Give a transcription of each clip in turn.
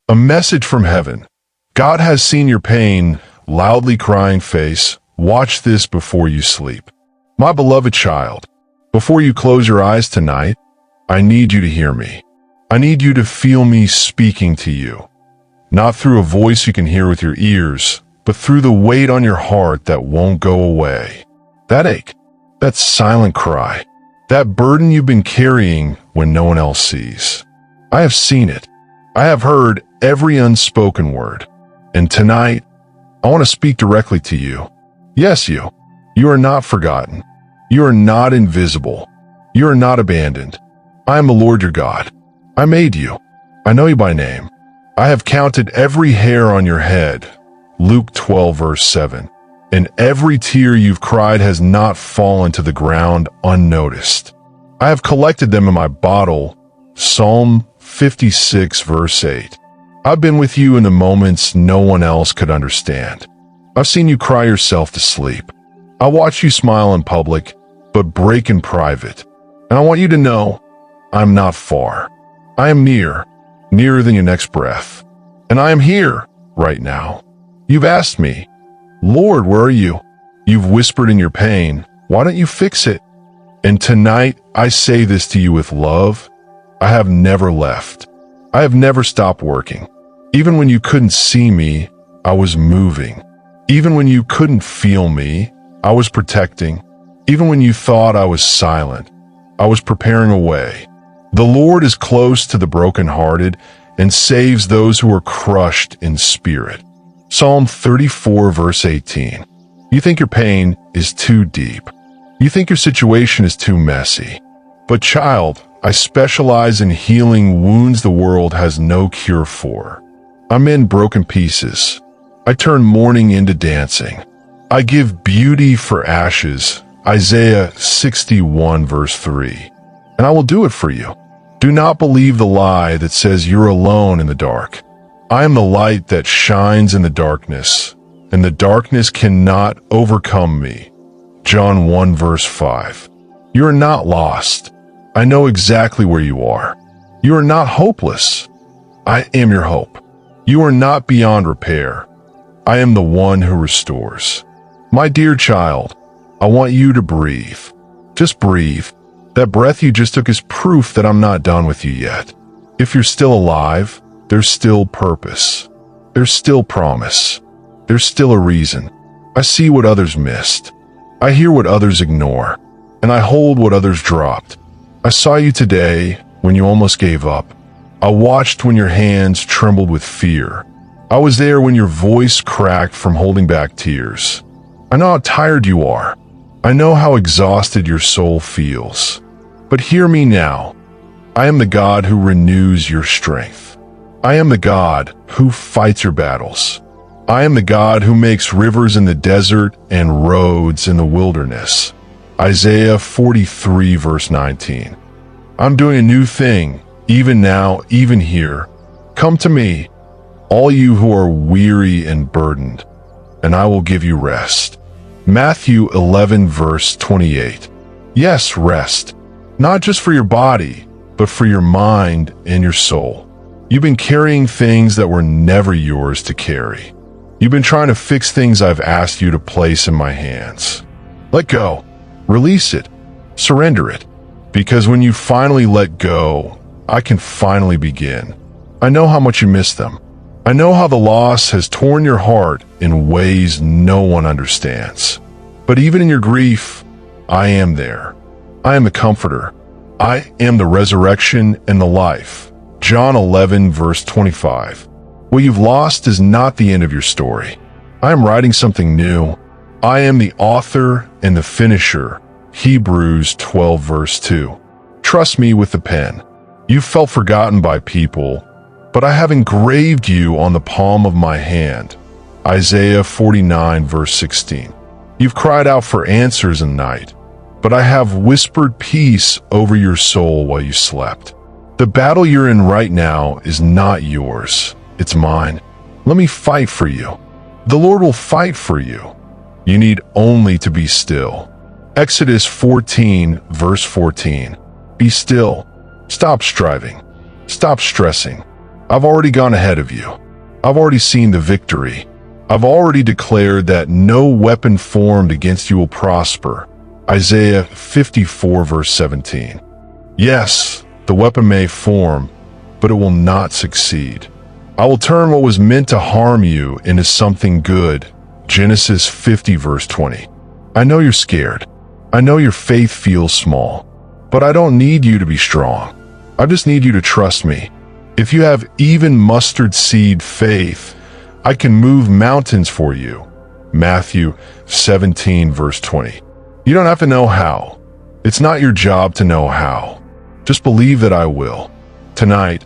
A message from heaven. God has seen your pain, loudly crying face. Watch this before you sleep. My beloved child, before you close your eyes tonight, I need you to hear me. I need you to feel me speaking to you. Not through a voice you can hear with your ears, but through the weight on your heart that won't go away. That ache, that silent cry, that burden you've been carrying when no one else sees. I have seen it. I have heard every unspoken word. And tonight, I want to speak directly to you. Yes, you. You are not forgotten. You are not invisible. You are not abandoned. I am the Lord your God. I made you. I know you by name. I have counted every hair on your head. Luke 12 verse 7. And every tear you've cried has not fallen to the ground unnoticed. I have collected them in my bottle. Psalm 56 verse 8. I've been with you in the moments no one else could understand. I've seen you cry yourself to sleep. I watch you smile in public, but break in private. And I want you to know, I'm not far. I am near, nearer than your next breath. And I am here, right now. You've asked me, Lord, where are you? You've whispered in your pain, why don't you fix it? And tonight, I say this to you with love. I have never left. I have never stopped working. Even when you couldn't see me, I was moving. Even when you couldn't feel me, I was protecting. Even when you thought I was silent, I was preparing a way. The Lord is close to the brokenhearted and saves those who are crushed in spirit. Psalm 34 verse 18. You think your pain is too deep. You think your situation is too messy. But child, I specialize in healing wounds the world has no cure for. I'm in broken pieces. I turn mourning into dancing. I give beauty for ashes. Isaiah 61 verse 3. And I will do it for you. Do not believe the lie that says you're alone in the dark. I am the light that shines in the darkness, and the darkness cannot overcome me. John 1 verse 5. You are not lost. I know exactly where you are. You are not hopeless. I am your hope. You are not beyond repair. I am the one who restores. My dear child, I want you to breathe. Just breathe. That breath you just took is proof that I'm not done with you yet. If you're still alive, there's still purpose. There's still promise. There's still a reason. I see what others missed. I hear what others ignore. And I hold what others dropped. I saw you today when you almost gave up. I watched when your hands trembled with fear. I was there when your voice cracked from holding back tears. I know how tired you are. I know how exhausted your soul feels. But hear me now. I am the God who renews your strength. I am the God who fights your battles. I am the God who makes rivers in the desert and roads in the wilderness. Isaiah 43 verse 19. I'm doing a new thing, even now, even here. Come to me, all you who are weary and burdened, and I will give you rest. Matthew 11 verse 28. Yes, rest. Not just for your body, but for your mind and your soul. You've been carrying things that were never yours to carry. You've been trying to fix things I've asked you to place in my hands. Let go. Release it. Surrender it. Because when you finally let go, I can finally begin. I know how much you miss them. I know how the loss has torn your heart in ways no one understands. But even in your grief, I am there. I am the comforter. I am the resurrection and the life. John 11 verse 25. What you've lost is not the end of your story. I am writing something new. I am the author and the finisher. Hebrews 12 verse 2. Trust me with the pen. You felt forgotten by people, but I have engraved you on the palm of my hand. Isaiah 49 verse 16. You've cried out for answers in night, but I have whispered peace over your soul while you slept. The battle you're in right now is not yours. It's mine. Let me fight for you. The Lord will fight for you. You need only to be still. Exodus 14 verse 14. Be still. Stop striving. Stop stressing. I've already gone ahead of you. I've already seen the victory. I've already declared that no weapon formed against you will prosper. Isaiah 54 verse 17. Yes, the weapon may form, but it will not succeed. I will turn what was meant to harm you into something good. Genesis 50 verse 20. I know you're scared. I know your faith feels small, but I don't need you to be strong. I just need you to trust me. If you have even mustard seed faith, I can move mountains for you. Matthew 17 verse 20. You don't have to know how. It's not your job to know how. Just believe that I will. Tonight,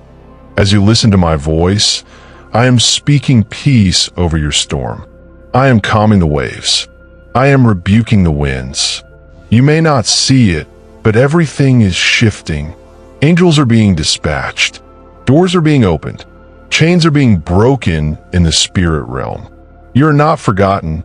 as you listen to my voice, I am speaking peace over your storm. I am calming the waves. I am rebuking the winds. You may not see it, but everything is shifting. Angels are being dispatched. Doors are being opened. Chains are being broken in the spirit realm. You're not forgotten.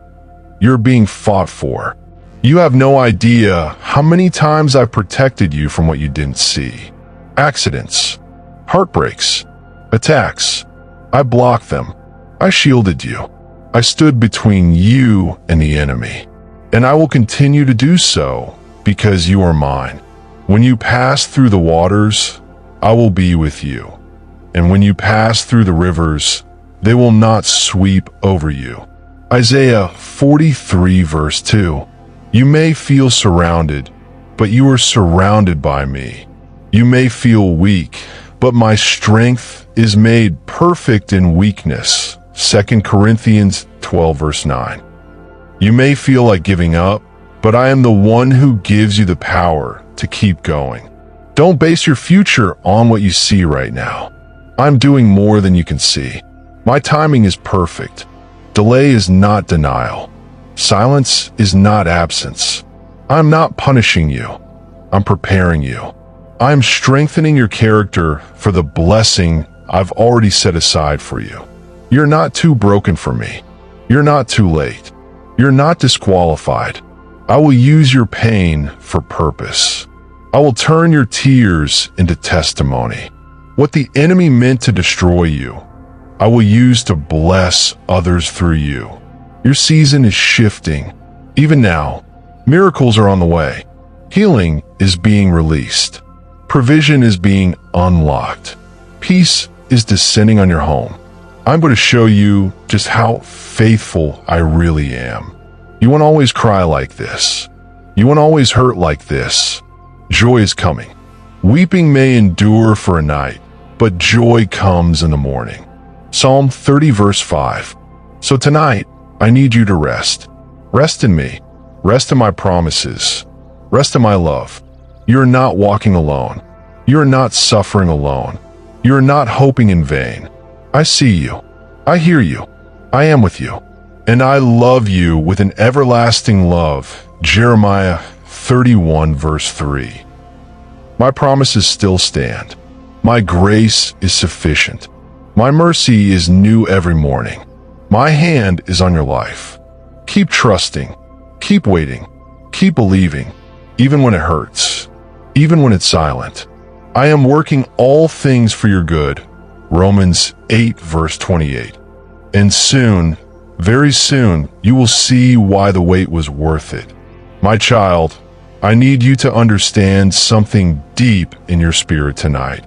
You're being fought for. You have no idea how many times I've protected you from what you didn't see. Accidents, heartbreaks, attacks. I blocked them. I shielded you. I stood between you and the enemy. And I will continue to do so because you are mine. When you pass through the waters, I will be with you. And when you pass through the rivers, they will not sweep over you. Isaiah 43 verse 2. You may feel surrounded, but you are surrounded by me. You may feel weak, but my strength is made perfect in weakness. 2 Corinthians 12 verse 9. You may feel like giving up, but I am the one who gives you the power to keep going. Don't base your future on what you see right now. I'm doing more than you can see. My timing is perfect. Delay is not denial. Silence is not absence. I'm not punishing you. I'm preparing you. I'm strengthening your character for the blessing I've already set aside for you. You're not too broken for me. You're not too late. You're not disqualified. I will use your pain for purpose. I will turn your tears into testimony. What the enemy meant to destroy you, I will use to bless others through you. Your season is shifting. Even now, miracles are on the way. Healing is being released. Provision is being unlocked. Peace is descending on your home. I'm going to show you just how faithful I really am. You won't always cry like this. You won't always hurt like this. Joy is coming. Weeping may endure for a night, but joy comes in the morning. Psalm 30 verse 5. So tonight, I need you to rest. Rest in me. Rest in my promises. Rest in my love. You're not walking alone. You're not suffering alone. You're not hoping in vain. I see you. I hear you. I am with you. And I love you with an everlasting love. Jeremiah 31 verse 3. My promises still stand. My grace is sufficient. My mercy is new every morning. My hand is on your life. Keep trusting. Keep waiting. Keep believing, even when it hurts, even when it's silent. I am working all things for your good. Romans 8 verse 28. And soon, very soon, you will see why the wait was worth it. My child, I need you to understand something deep in your spirit tonight.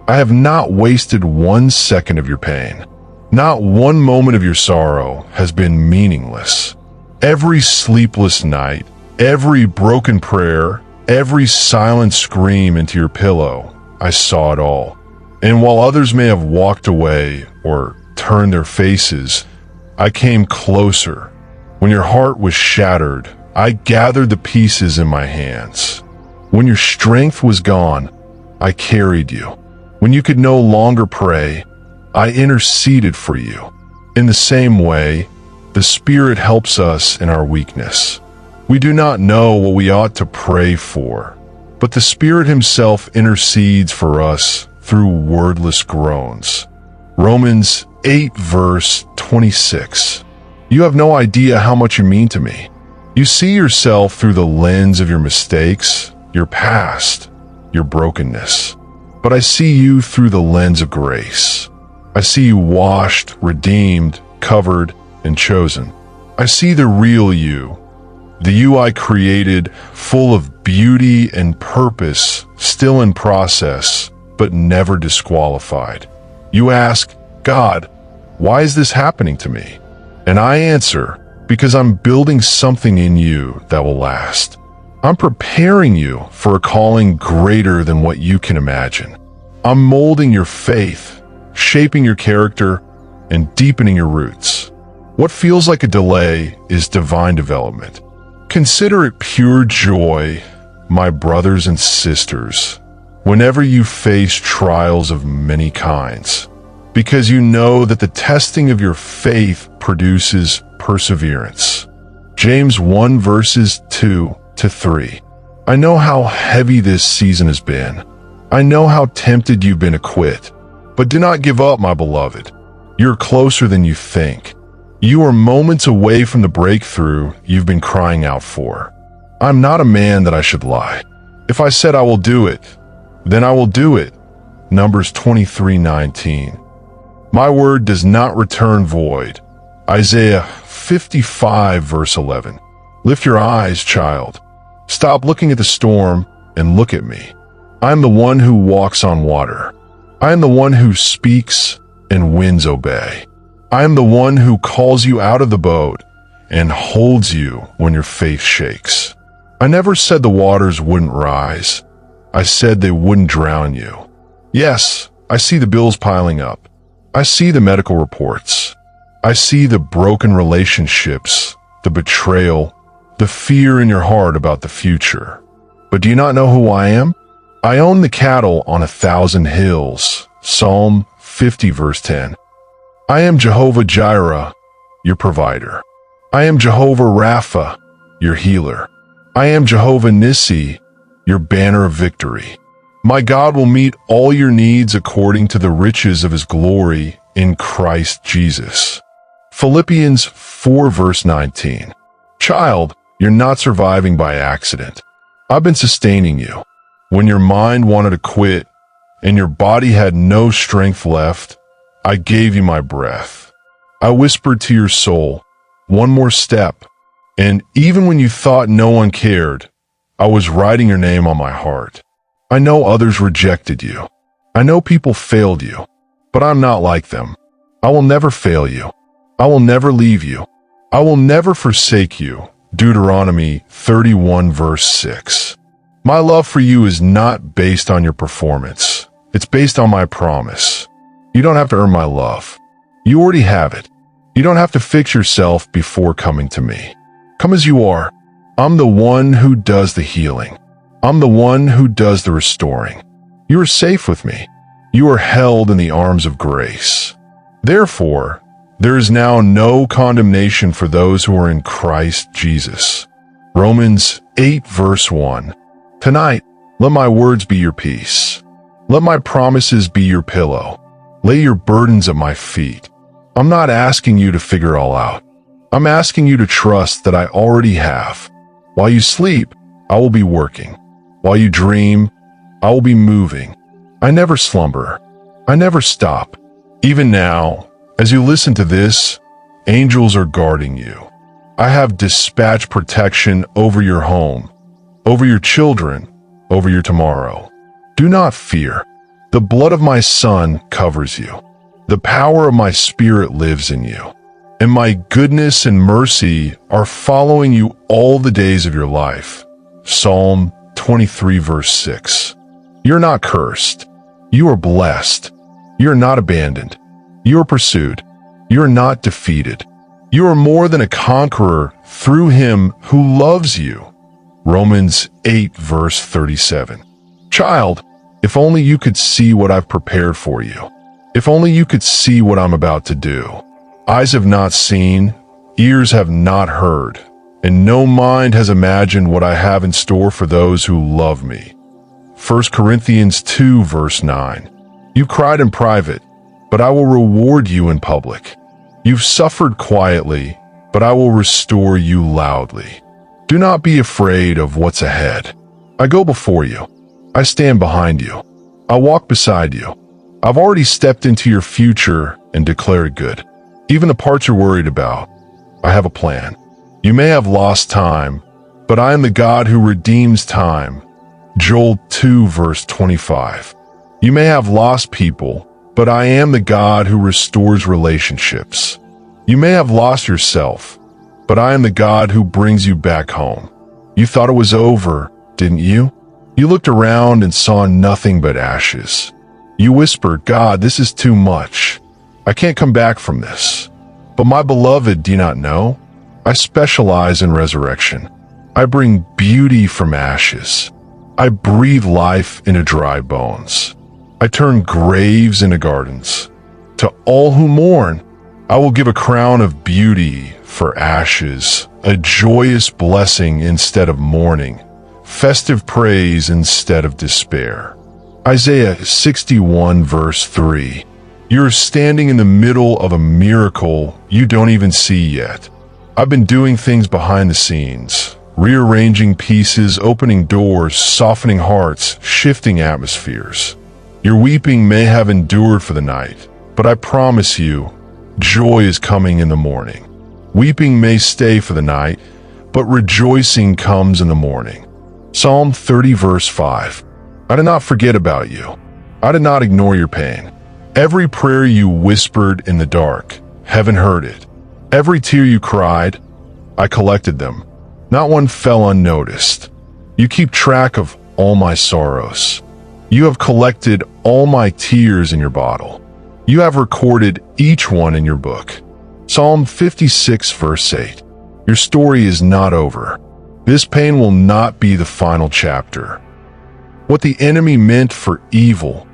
I have not wasted 1 second of your pain. Not one moment of your sorrow has been meaningless. Every sleepless night, every broken prayer, every silent scream into your pillow, I saw it all. And while others may have walked away or turned their faces, I came closer. When your heart was shattered, I gathered the pieces in my hands. When your strength was gone, I carried you. When you could no longer pray, I interceded for you. In the same way, the Spirit helps us in our weakness. We do not know what we ought to pray for, but the Spirit Himself intercedes for us through wordless groans. Romans 8 verse 26. You have no idea how much you mean to me. You see yourself through the lens of your mistakes, your past, your brokenness. But I see you through the lens of grace. I see you washed, redeemed, covered, and chosen. I see the real you, the you I created, full of beauty and purpose, still in process, but never disqualified. You ask, God, why is this happening to me? And I answer, because I'm building something in you that will last. I'm preparing you for a calling greater than what you can imagine. I'm molding your faith, shaping your character, and deepening your roots. What feels like a delay is divine development. Consider it pure joy, my brothers and sisters, whenever you face trials of many kinds, because you know that the testing of your faith produces perseverance. James 1 verses 2 to 3. I know how heavy this season has been. I know how tempted you've been to quit, but do not give up, my beloved. You're closer than you think. You are moments away from the breakthrough you've been crying out for. I'm not a man that I should lie. If I said I will do it, then I will do it. Numbers 23:19. My word does not return void. Isaiah 55 verse 11. Lift your eyes, child. Stop looking at the storm and look at me. I am the one who walks on water. I am the one who speaks and winds obey. I am the one who calls you out of the boat and holds you when your faith shakes. I never said the waters wouldn't rise. I said they wouldn't drown you. Yes, I see the bills piling up. I see the medical reports. I see the broken relationships, the betrayal, the fear in your heart about the future. But do you not know who I am? I own the cattle on 1,000 hills. Psalm 50 verse 10. I am Jehovah Jireh, your provider. I am Jehovah Rapha, your healer. I am Jehovah Nissi, your banner of victory. My God will meet all your needs according to the riches of his glory in Christ Jesus. Philippians 4 verse 19. Child, you're not surviving by accident. I've been sustaining you. When your mind wanted to quit and your body had no strength left, I gave you my breath. I whispered to your soul, one more step. And even when you thought no one cared, I was writing your name on my heart. I know others rejected you. I know people failed you, but I'm not like them. I will never fail you. I will never leave you. I will never forsake you. Deuteronomy 31 verse 6. My love for you is not based on your performance. It's based on my promise. You don't have to earn my love. You already have it. You don't have to fix yourself before coming to me. Come as you are. I'm the one who does the healing. I'm the one who does the restoring. You are safe with me. You are held in the arms of grace. Therefore, there is now no condemnation for those who are in Christ Jesus. Romans 8 verse 1. Tonight, let my words be your peace. Let my promises be your pillow. Lay your burdens at my feet. I'm not asking you to figure it all out. I'm asking you to trust that I already have. While you sleep, I will be working. While you dream, I will be moving. I never slumber. I never stop. Even now, as you listen to this, angels are guarding you. I have dispatched protection over your home, over your children, over your tomorrow. Do not fear. The blood of my Son covers you. The power of my Spirit lives in you. And my goodness and mercy are following you all the days of your life. Psalm 23 verse 6. You're not cursed. You are blessed. You are not abandoned. You are pursued. You are not defeated. You are more than a conqueror through him who loves you. Romans 8 verse 37. Child, if only you could see what I've prepared for you. If only you could see what I'm about to do. Eyes have not seen, ears have not heard, and no mind has imagined what I have in store for those who love me. 1 Corinthians 2 verse 9. You cried in private, but I will reward you in public. You've suffered quietly, but I will restore you loudly. Do not be afraid of what's ahead. I go before you. I stand behind you. I walk beside you. I've already stepped into your future and declared good. Even the parts you're worried about, I have a plan. You may have lost time, but I am the God who redeems time. Joel 2 verse 25. You may have lost people, but I am the God who restores relationships. You may have lost yourself, but I am the God who brings you back home. You thought it was over, didn't you? You looked around and saw nothing but ashes. You whispered, God, this is too much. I can't come back from this. But my beloved, do you not know? I specialize in resurrection. I bring beauty from ashes. I breathe life into dry bones. I turn graves into gardens. To all who mourn, I will give a crown of beauty for ashes, a joyous blessing instead of mourning, festive praise instead of despair. Isaiah 61 verse 3. You're standing in the middle of a miracle you don't even see yet. I've been doing things behind the scenes, rearranging pieces, opening doors, softening hearts, shifting atmospheres. Your weeping may have endured for the night, but I promise you, joy is coming in the morning. Weeping may stay for the night, but rejoicing comes in the morning. Psalm 30 verse 5. I did not forget about you. I did not ignore your pain. Every prayer you whispered in the dark, heaven heard it. Every tear you cried, I collected them. Not one fell unnoticed. You keep track of all my sorrows. You have collected all my tears in your bottle. You have recorded each one in your book. Psalm 56 verse 8. Your story is not over. This pain will not be the final chapter. What the enemy meant for evil,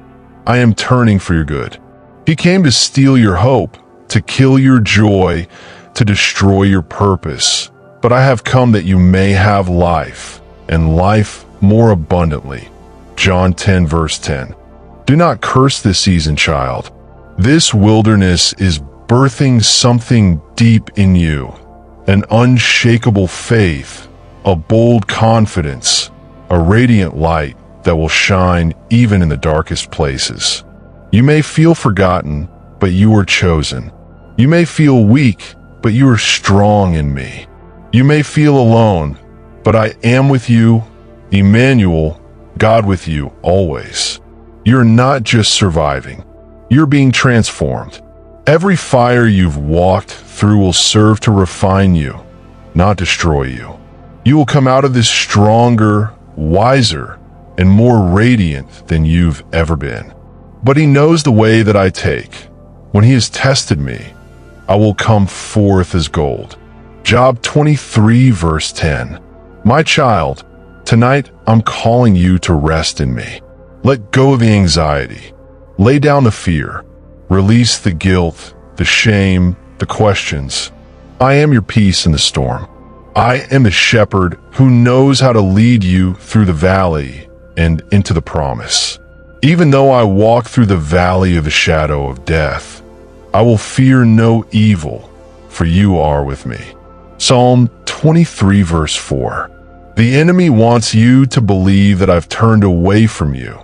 I am turning for your good. He came to steal your hope, to kill your joy, to destroy your purpose. But I have come that you may have life, and life more abundantly. John 10 verse 10. Do not curse this season, child. This wilderness is birthing something deep in you, an unshakable faith, a bold confidence, a radiant light that will shine even in the darkest places. You may feel forgotten, but you are chosen. You may feel weak, but you are strong in me. You may feel alone, but I am with you, Emmanuel, God with you always. You're not just surviving, you're being transformed. Every fire you've walked through will serve to refine you, not destroy you. You will come out of this stronger, wiser, and more radiant than you've ever been. But he knows the way that I take. When he has tested me, I will come forth as gold. Job 23 verse 10. My child, tonight I'm calling you to rest in me. Let go of the anxiety. Lay down the fear. Release the guilt, the shame, the questions. I am your peace in the storm. I am the shepherd who knows how to lead you through the valley and into the promise. Even though I walk through the valley of the shadow of death, I will fear no evil, for you are with me. Psalm 23 verse 4. The enemy wants you to believe that I've turned away from you,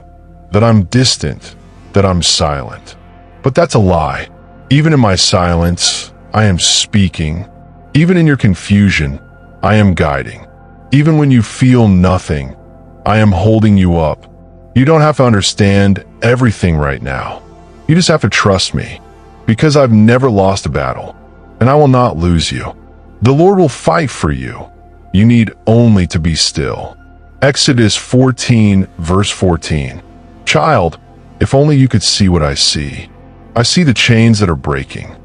that I'm distant, that I'm silent. But that's a lie. Even in my silence, I am speaking. Even in your confusion, I am guiding. Even when you feel nothing, I am holding you up. You don't have to understand everything right now. You just have to trust me, because I've never lost a battle, and I will not lose you. The Lord will fight for you. You need only to be still. Exodus 14 verse 14. Child, if only you could see what I see. I see the chains that are breaking.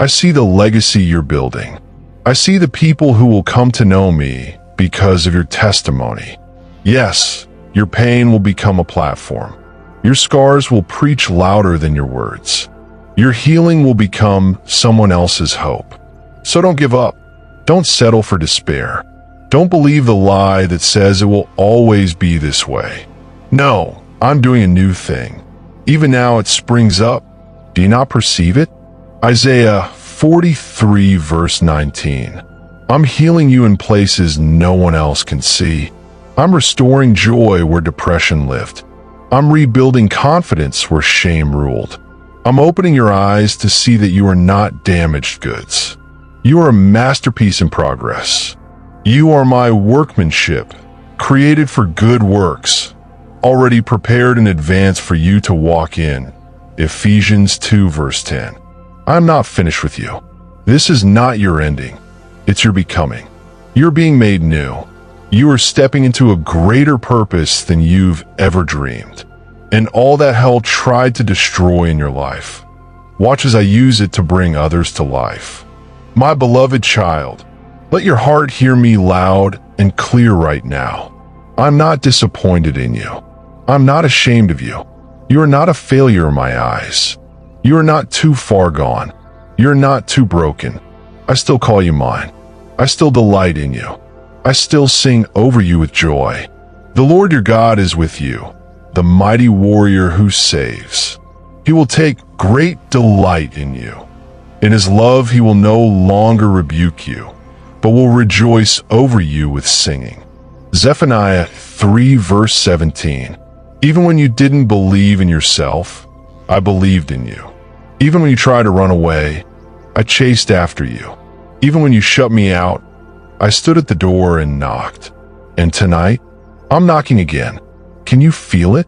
I see the legacy you're building. I see the people who will come to know me because of your testimony. Yes, your pain will become a platform. Your scars will preach louder than your words. Your healing will become someone else's hope. So don't give up. Don't settle for despair. Don't believe the lie that says it will always be this way. No, I'm doing a new thing. Even now it springs up. Do you not perceive it? Isaiah 43 verse 19. I'm healing you in places no one else can see. I'm restoring joy where depression lived. I'm rebuilding confidence where shame ruled. I'm opening your eyes to see that you are not damaged goods. You are a masterpiece in progress. You are my workmanship, created for good works, already prepared in advance for you to walk in. Ephesians 2 verse 10. I'm not finished with you. This is not your ending. It's your becoming. You're being made new. You are stepping into a greater purpose than you've ever dreamed. And all that hell tried to destroy in your life, watch as I use it to bring others to life. My beloved child, let your heart hear me loud and clear right now. I'm not disappointed in you. I'm not ashamed of you. You are not a failure in my eyes. You are not too far gone. You're not too broken. I still call you mine. I still delight in you. I still sing over you with joy. The Lord your God is with you, the mighty warrior who saves. He will take great delight in you. In his love he will no longer rebuke you, but will rejoice over you with singing. Zephaniah 3 verse 17. Even when you didn't believe in yourself, I believed in you. Even when you tried to run away, I chased after you. Even when you shut me out, I stood at the door and knocked. And tonight, I'm knocking again. Can you feel it?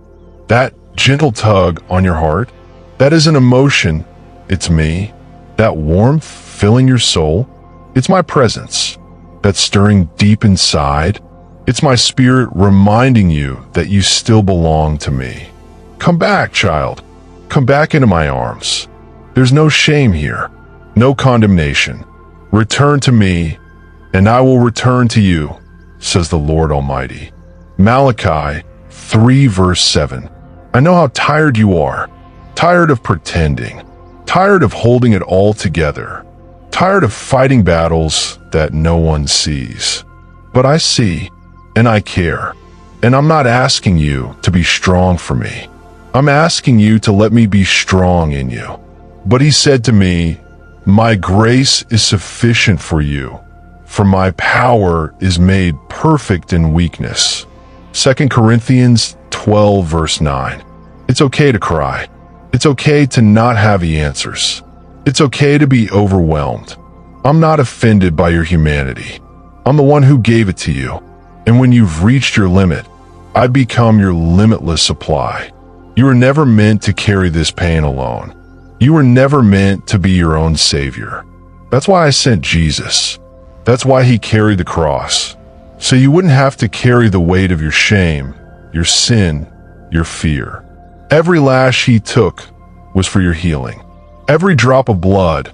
That gentle tug on your heart? That is an emotion. It's me. That warmth filling your soul? It's my presence. That stirring deep inside? It's my spirit reminding you that you still belong to me. Come back, child. Come back into my arms. There's no shame here. No condemnation. Return to me, and I will return to you, says the Lord Almighty. Malachi 3 verse 7. I know how tired you are, tired of pretending, tired of holding it all together, tired of fighting battles that no one sees. But I see, and I care, and I'm not asking you to be strong for me. I'm asking you to let me be strong in you. But he said to me, my grace is sufficient for you, for my power is made perfect in weakness. 2 Corinthians 12 verse 9. It's okay to cry. It's okay to not have the answers. It's okay to be overwhelmed. I'm not offended by your humanity. I'm the one who gave it to you. And when you've reached your limit, I become your limitless supply. You were never meant to carry this pain alone. You were never meant to be your own savior. That's why I sent Jesus. That's why he carried the cross. So you wouldn't have to carry the weight of your shame, your sin, your fear. Every lash he took was for your healing. Every drop of blood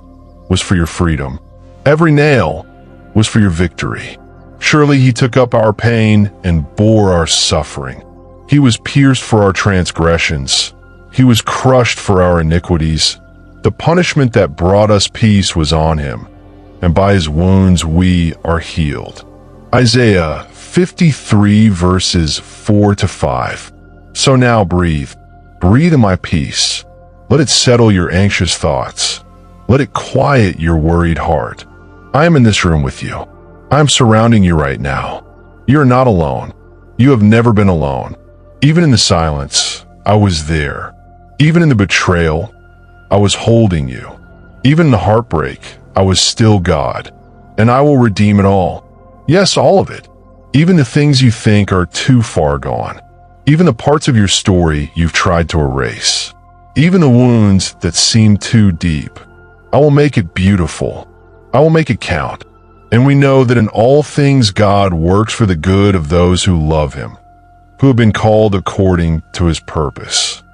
was for your freedom. Every nail was for your victory. Surely he took up our pain and bore our suffering. He was pierced for our transgressions. He was crushed for our iniquities. The punishment that brought us peace was on him, and by his wounds we are healed. Isaiah 53 verses 4 to 5. So now breathe. Breathe in my peace. Let it settle your anxious thoughts. Let it quiet your worried heart. I am in this room with you. I am surrounding you right now. You are not alone. You have never been alone. Even in the silence, I was there. Even in the betrayal, I was holding you. Even in the heartbreak, I was still God. And I will redeem it all. Yes, all of it. Even the things you think are too far gone. Even the parts of your story you've tried to erase. Even the wounds that seem too deep. I will make it beautiful. I will make it count. And we know that in all things God works for the good of those who love him, who have been called according to his purpose.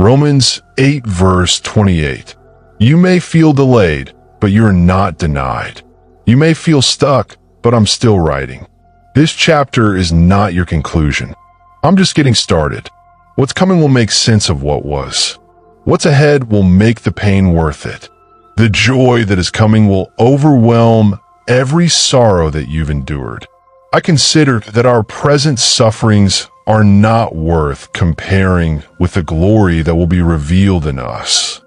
Romans 8 verse 28. You may feel delayed, but you're not denied. You may feel stuck, but I'm still writing. This chapter is not your conclusion. I'm just getting started. What's coming will make sense of what was. What's ahead will make the pain worth it. The joy that is coming will overwhelm every sorrow that you've endured. I consider that our present sufferings are not worth comparing with the glory that will be revealed in us.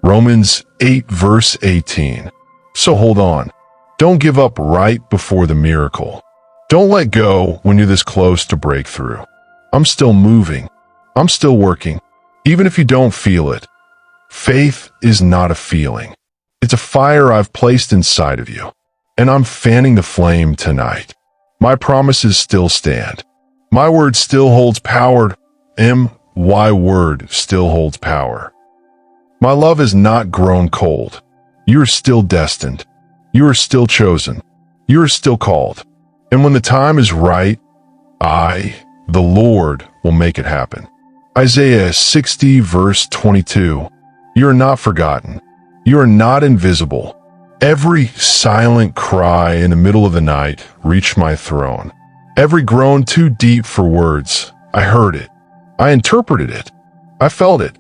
Romans 8 verse 18. So hold on. Don't give up right before the miracle. Don't let go when you're this close to breakthrough. I'm still moving. I'm still working, even if you don't feel it. Faith is not a feeling. It's a fire I've placed inside of you, and I'm fanning the flame tonight. My promises still stand. My word still holds power. My word still holds power. My love has not grown cold. You are still destined. You are still chosen. You are still called. And when the time is right, I, the Lord, will make it happen. Isaiah 60 verse 22. You are not forgotten. You are not invisible. Every silent cry in the middle of the night reached my throne. Every groan too deep for words, I heard it. I interpreted it. I felt it.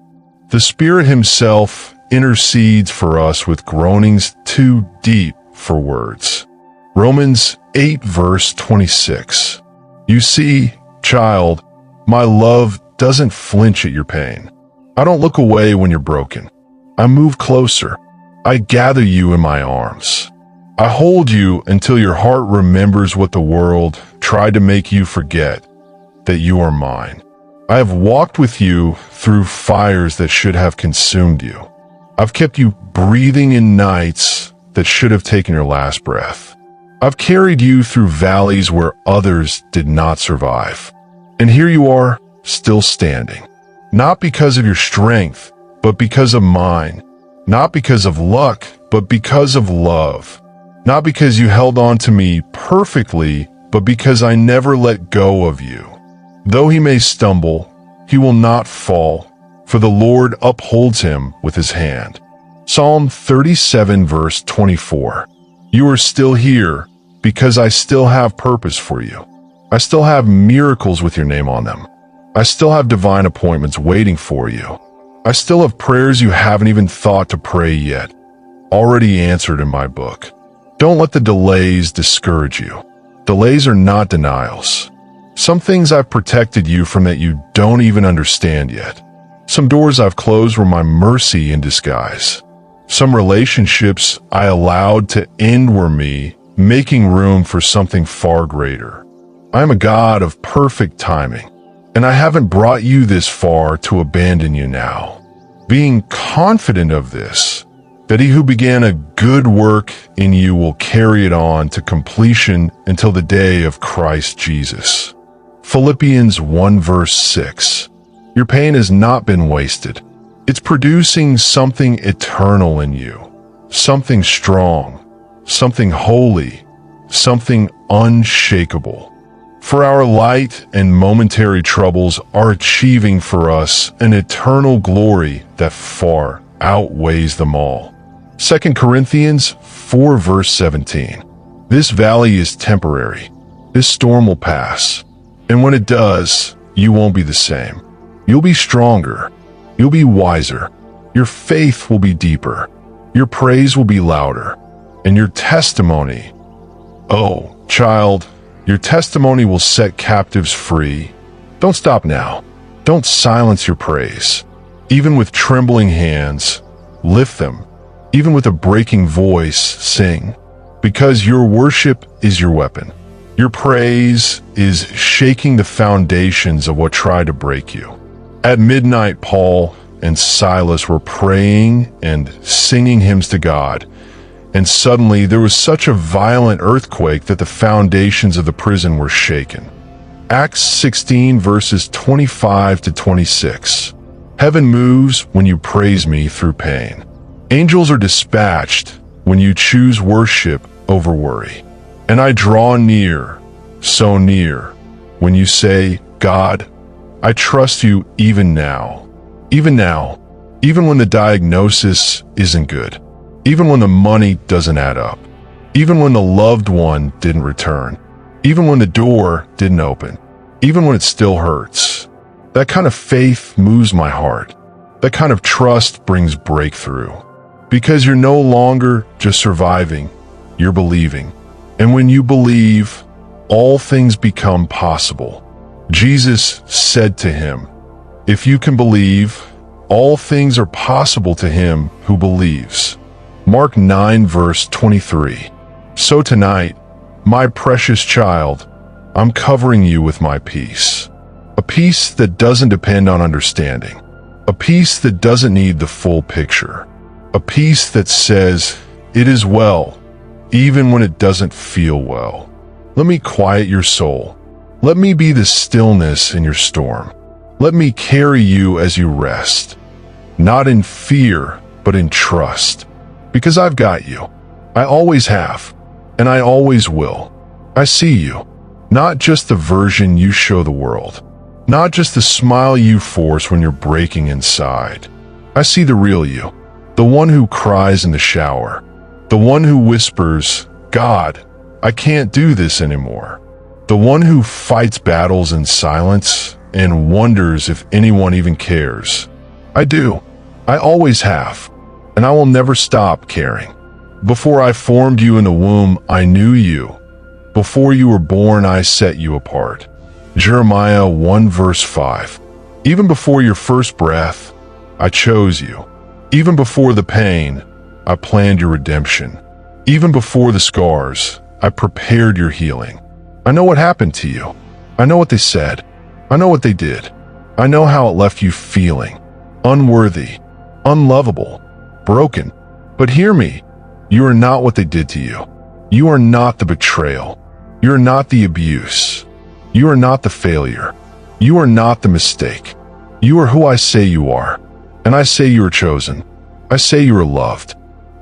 The Spirit Himself intercedes for us with groanings too deep for words. Romans 8 verse 26. You see, child, my love doesn't flinch at your pain. I don't look away when you're broken. I move closer. I gather you in my arms. I hold you until your heart remembers what the world tried to make you forget, that you are mine. I have walked with you through fires that should have consumed you. I've kept you breathing in nights that should have taken your last breath. I've carried you through valleys where others did not survive. And here you are, still standing. Not because of your strength, but because of mine. Not because of luck, but because of love. Not because you held on to me perfectly, but because I never let go of you. Though he may stumble, he will not fall, for the Lord upholds him with his hand. Psalm 37 verse 24. You are still here because I still have purpose for you. I still have miracles with your name on them. I still have divine appointments waiting for you. I still have prayers you haven't even thought to pray yet, already answered in my book. Don't let the delays discourage you. Delays are not denials. Some things I've protected you from that you don't even understand yet. Some doors I've closed were my mercy in disguise. Some relationships I allowed to end were me, making room for something far greater. I am a God of perfect timing, and I haven't brought you this far to abandon you now. Being confident of this, that he who began a good work in you will carry it on to completion until the day of Christ Jesus. Philippians 1 verse 6. Your pain has not been wasted. It's producing something eternal in you, something strong, something holy, something unshakable. For our light and momentary troubles are achieving for us an eternal glory that far outweighs them all. 2 Corinthians 4 verse 17. This valley is temporary. This storm will pass. And when it does, you won't be the same. You'll be stronger. You'll be wiser. Your faith will be deeper. Your praise will be louder. And your testimony, oh, child, your testimony will set captives free. Don't stop now. Don't silence your praise. Even with trembling hands, lift them. Even with a breaking voice, sing. Because your worship is your weapon. Your praise is shaking the foundations of what tried to break you. At midnight, Paul and Silas were praying and singing hymns to God. And suddenly there was such a violent earthquake that the foundations of the prison were shaken. Acts 16 verses 25 to 26. Heaven moves when you praise me through pain. Angels are dispatched when you choose worship over worry. And I draw near, so near, when you say, God, I trust you even now. Even now, even when the diagnosis isn't good. Even when the money doesn't add up. Even when the loved one didn't return. Even when the door didn't open. Even when it still hurts. That kind of faith moves my heart. That kind of trust brings breakthrough. Because you're no longer just surviving, you're believing. And when you believe, all things become possible. Jesus said to him, if you can believe, all things are possible to him who believes. Mark 9 verse 23. So tonight, my precious child, I'm covering you with my peace. A peace that doesn't depend on understanding. A peace that doesn't need the full picture. A peace that says, "It is well," even when it doesn't feel well. Let me quiet your soul. Let me be the stillness in your storm. Let me carry you as you rest. Not in fear, but in trust. Because I've got you. I always have. And I always will. I see you. Not just the version you show the world. Not just the smile you force when you're breaking inside. I see the real you. The one who cries in the shower. The one who whispers, "God, I can't do this anymore." The one who fights battles in silence and wonders if anyone even cares. I do. I always have. And I will never stop caring. Before I formed you in the womb, I knew you. Before you were born, I set you apart. Jeremiah 1 verse 5. Even before your first breath, I chose you. Even before the pain, I planned your redemption. Even before the scars, I prepared your healing. I know what happened to you. I know what they said. I know what they did. I know how it left you feeling unworthy, unlovable, broken. But hear me, you are not what they did to you. You are not the betrayal. You are not the abuse. You are not the failure. You are not the mistake. You are who I say you are. And I say you are chosen. I say you are loved.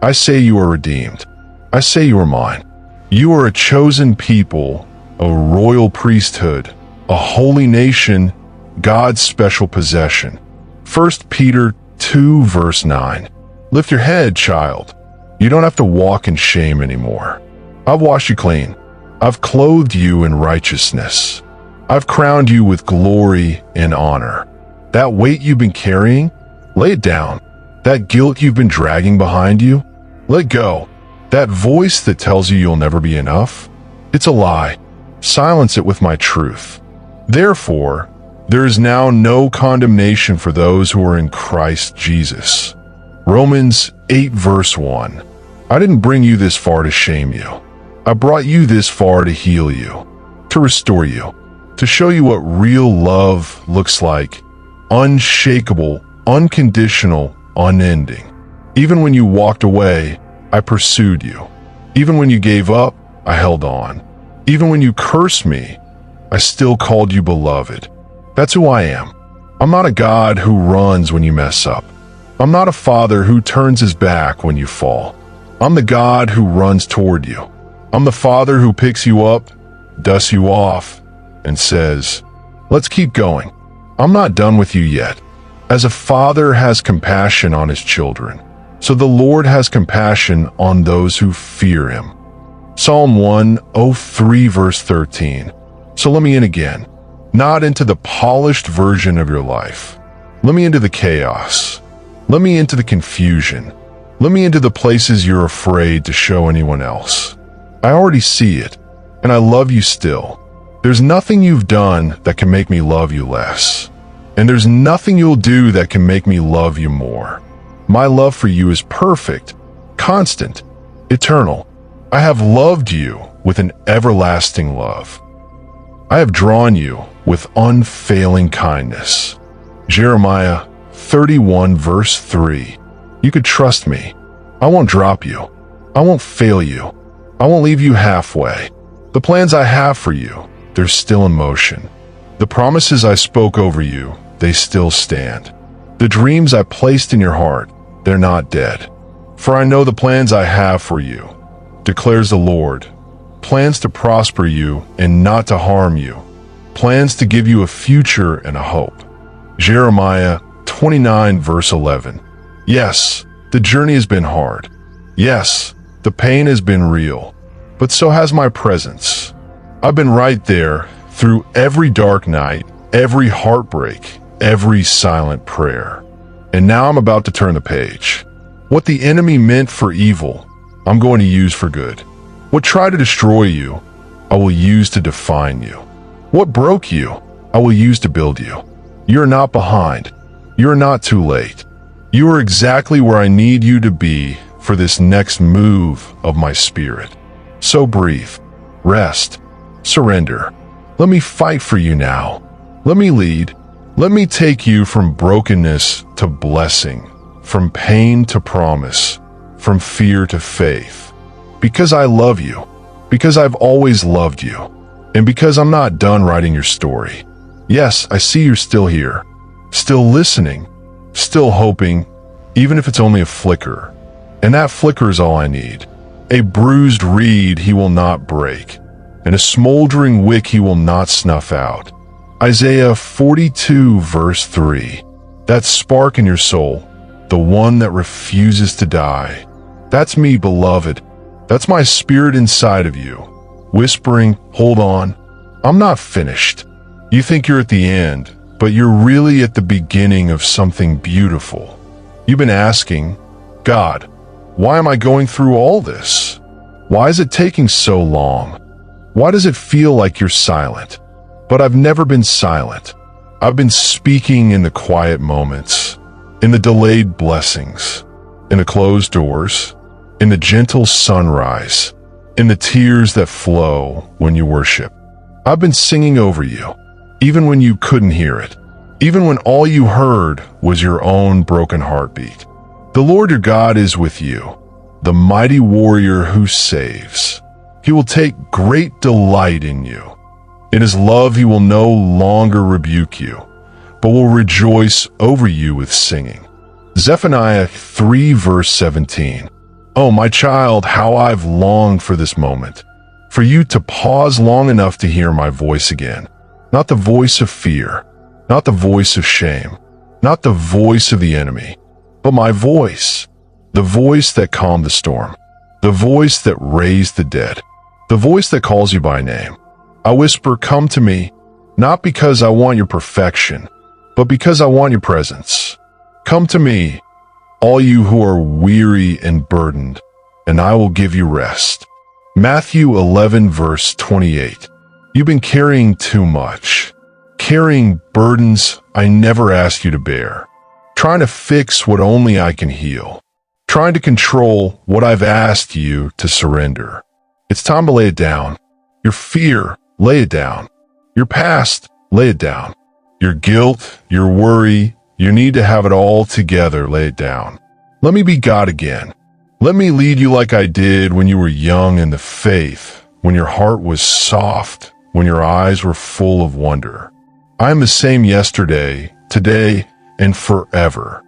I say you are redeemed. I say you are mine. You are a chosen people, a royal priesthood, a holy nation, God's special possession. 1 Peter 2 verse 9. Lift your head, child. You don't have to walk in shame anymore. I've washed you clean. I've clothed you in righteousness. I've crowned you with glory and honor. That weight you've been carrying, lay it down. That guilt you've been dragging behind you, let go. That voice that tells you you'll never be enough, it's a lie. Silence it with my truth. Therefore, there is now no condemnation for those who are in Christ Jesus. Romans 8 verse 1. I didn't bring you this far to shame you. I brought you this far to heal you, to restore you, to show you what real love looks like. Unshakable, unconditional, unending. Even when you walked away, I pursued you. Even when you gave up, I held on. Even when you cursed me, I still called you beloved. That's who I am. I'm not a God who runs when you mess up. I'm not a father who turns his back when you fall. I'm the God who runs toward you. I'm the Father who picks you up, dusts you off, and says, "Let's keep going. I'm not done with you yet." As a father has compassion on his children, so the Lord has compassion on those who fear him. Psalm 103 verse 13. So let me in again, not into the polished version of your life. Let me into the chaos. Let me into the confusion. Let me into the places you're afraid to show anyone else. I already see it, and I love you still. There's nothing you've done that can make me love you less. And there's nothing you'll do that can make me love you more. My love for you is perfect, constant, eternal. I have loved you with an everlasting love. I have drawn you with unfailing kindness. Jeremiah 31 verse 3. You could trust me. I won't drop you. I won't fail you. I won't leave you halfway. The plans I have for you, they're still in motion. The promises I spoke over you, they still stand. The dreams I placed in your heart, they're not dead. For I know the plans I have for you, declares the Lord. Plans to prosper you and not to harm you. Plans to give you a future and a hope. Jeremiah 29 verse 11. Yes, the journey has been hard. Yes, the pain has been real, but so has my presence. I've been right there through every dark night, every heartbreak, every silent prayer. And now I'm about to turn the page. What the enemy meant for evil, I'm going to use for good. What tried to destroy you, I will use to define you. What broke you, I will use to build you. You're not behind. You're not too late. You are exactly where I need you to be for this next move of my spirit. So breathe, rest, surrender. Let me fight for you now. Let me lead. Let me take you from brokenness to blessing, from pain to promise, from fear to faith. Because I love you, because I've always loved you, and because I'm not done writing your story. Yes, I see you're still here, still listening, still hoping, even if it's only a flicker. And that flicker is all I need. A bruised reed he will not break, and a smoldering wick he will not snuff out. Isaiah 42 verse 3. That spark in your soul, the one that refuses to die. That's me, beloved. That's my spirit inside of you, whispering, hold on, I'm not finished. You think you're at the end, but you're really at the beginning of something beautiful. You've been asking, God, why am I going through all this? Why is it taking so long? Why does it feel like you're silent? But I've never been silent. I've been speaking in the quiet moments, in the delayed blessings, in the closed doors, in the gentle sunrise, in the tears that flow when you worship. I've been singing over you, even when you couldn't hear it, even when all you heard was your own broken heartbeat. The Lord your God is with you, the mighty warrior who saves. He will take great delight in you. In his love he will no longer rebuke you, but will rejoice over you with singing. Zephaniah 3 verse 17. Oh, my child, how I've longed for this moment, for you to pause long enough to hear my voice again. Not the voice of fear, not the voice of shame, not the voice of the enemy, but my voice, the voice that calmed the storm, the voice that raised the dead, the voice that calls you by name. I whisper, come to me, not because I want your perfection, but because I want your presence. Come to me, all you who are weary and burdened, and I will give you rest. Matthew 11 verse 28. You've been carrying too much, carrying burdens I never asked you to bear, trying to fix what only I can heal, trying to control what I've asked you to surrender. It's time to lay it down. Your fear, lay it down. Your past, lay it down. Your guilt, your worry, you need to have it all together, lay it down. Let me be God again. Let me lead you like I did when you were young in the faith, when your heart was soft, when your eyes were full of wonder. I am the same yesterday, today, and forever.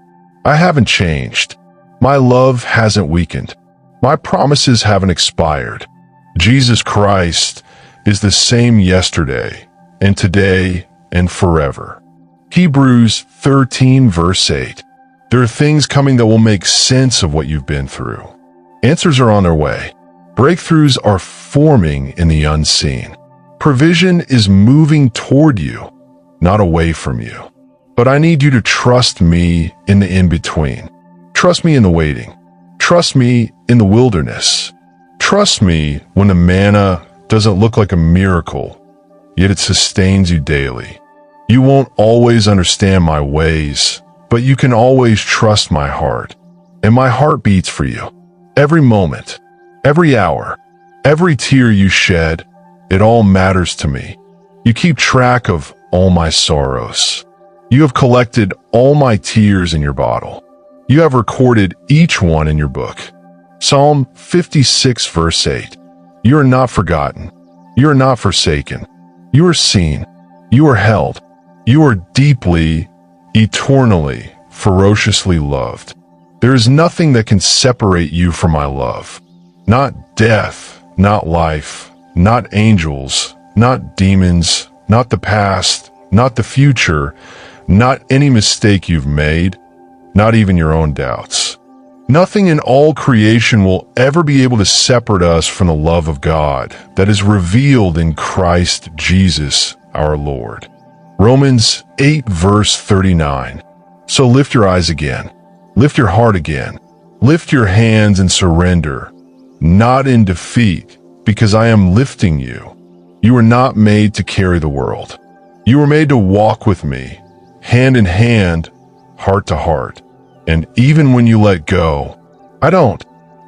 I haven't changed. My love hasn't weakened. My promises haven't expired. Jesus Christ is the same yesterday, and today, and forever. Hebrews 13 verse 8. There are things coming that will make sense of what you've been through. Answers are on their way. Breakthroughs are forming in the unseen. Provision is moving toward you, not away from you. But I need you to trust me in the in-between. Trust me in the waiting. Trust me in the wilderness. Trust me when the manna doesn't look like a miracle, yet it sustains you daily. You won't always understand my ways, but you can always trust my heart. And my heart beats for you. Every moment, every hour, every tear you shed, it all matters to me. You keep track of all my sorrows. You have collected all my tears in your bottle. You have recorded each one in your book. Psalm 56 verse 8. You are not forgotten. You are not forsaken. You are seen. You are held. You are deeply, eternally, ferociously loved. There is nothing that can separate you from my love. Not death, not life, not angels, not demons, not the past, not the future, not any mistake you've made, not even your own doubts. Nothing in all creation will ever be able to separate us from the love of God that is revealed in Christ Jesus our Lord. Romans 8 verse 39. So lift your eyes again. Lift your heart again. Lift your hands and surrender, not in defeat, because I am lifting you. You are not made to carry the world. You were made to walk with me, hand in hand, heart to heart. And even when you let go, I don't.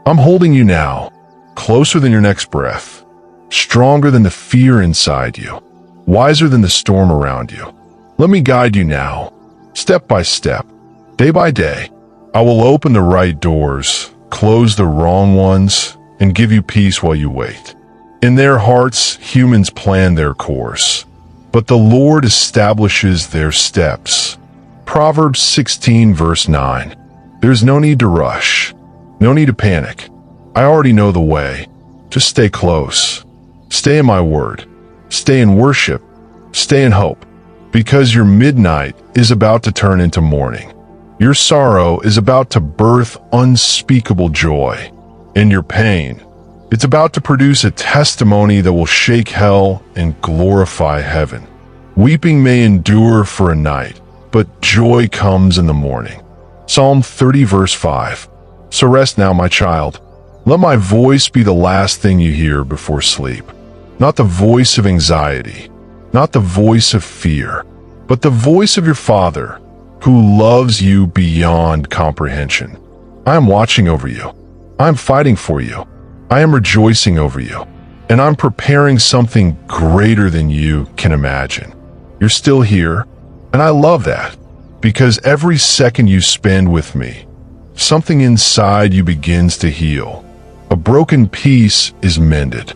I'm holding you now, closer than your next breath, stronger than the fear inside you, wiser than the storm around you. Let me guide you now, step by step, day by day. I will open the right doors, close the wrong ones, and give you peace while you wait. In their hearts, humans plan their course, but the Lord establishes their steps. Proverbs 16 verse 9. There's no need to rush, no need to panic. I already know the way. Just stay close. Stay in my word. Stay in worship. Stay in hope. Because your midnight is about to turn into morning. Your sorrow is about to birth unspeakable joy. In your pain, it's about to produce a testimony that will shake hell and glorify heaven. Weeping may endure for a night, but joy comes in the morning. Psalm 30 verse 5. So rest now, my child. Let my voice be the last thing you hear before sleep. Not the voice of anxiety, not the voice of fear, but the voice of your Father, who loves you beyond comprehension. I am watching over you. I am fighting for you. I am rejoicing over you. And I'm preparing something greater than you can imagine. You're still here, and I love that, because every second you spend with me, something inside you begins to heal. A broken piece is mended.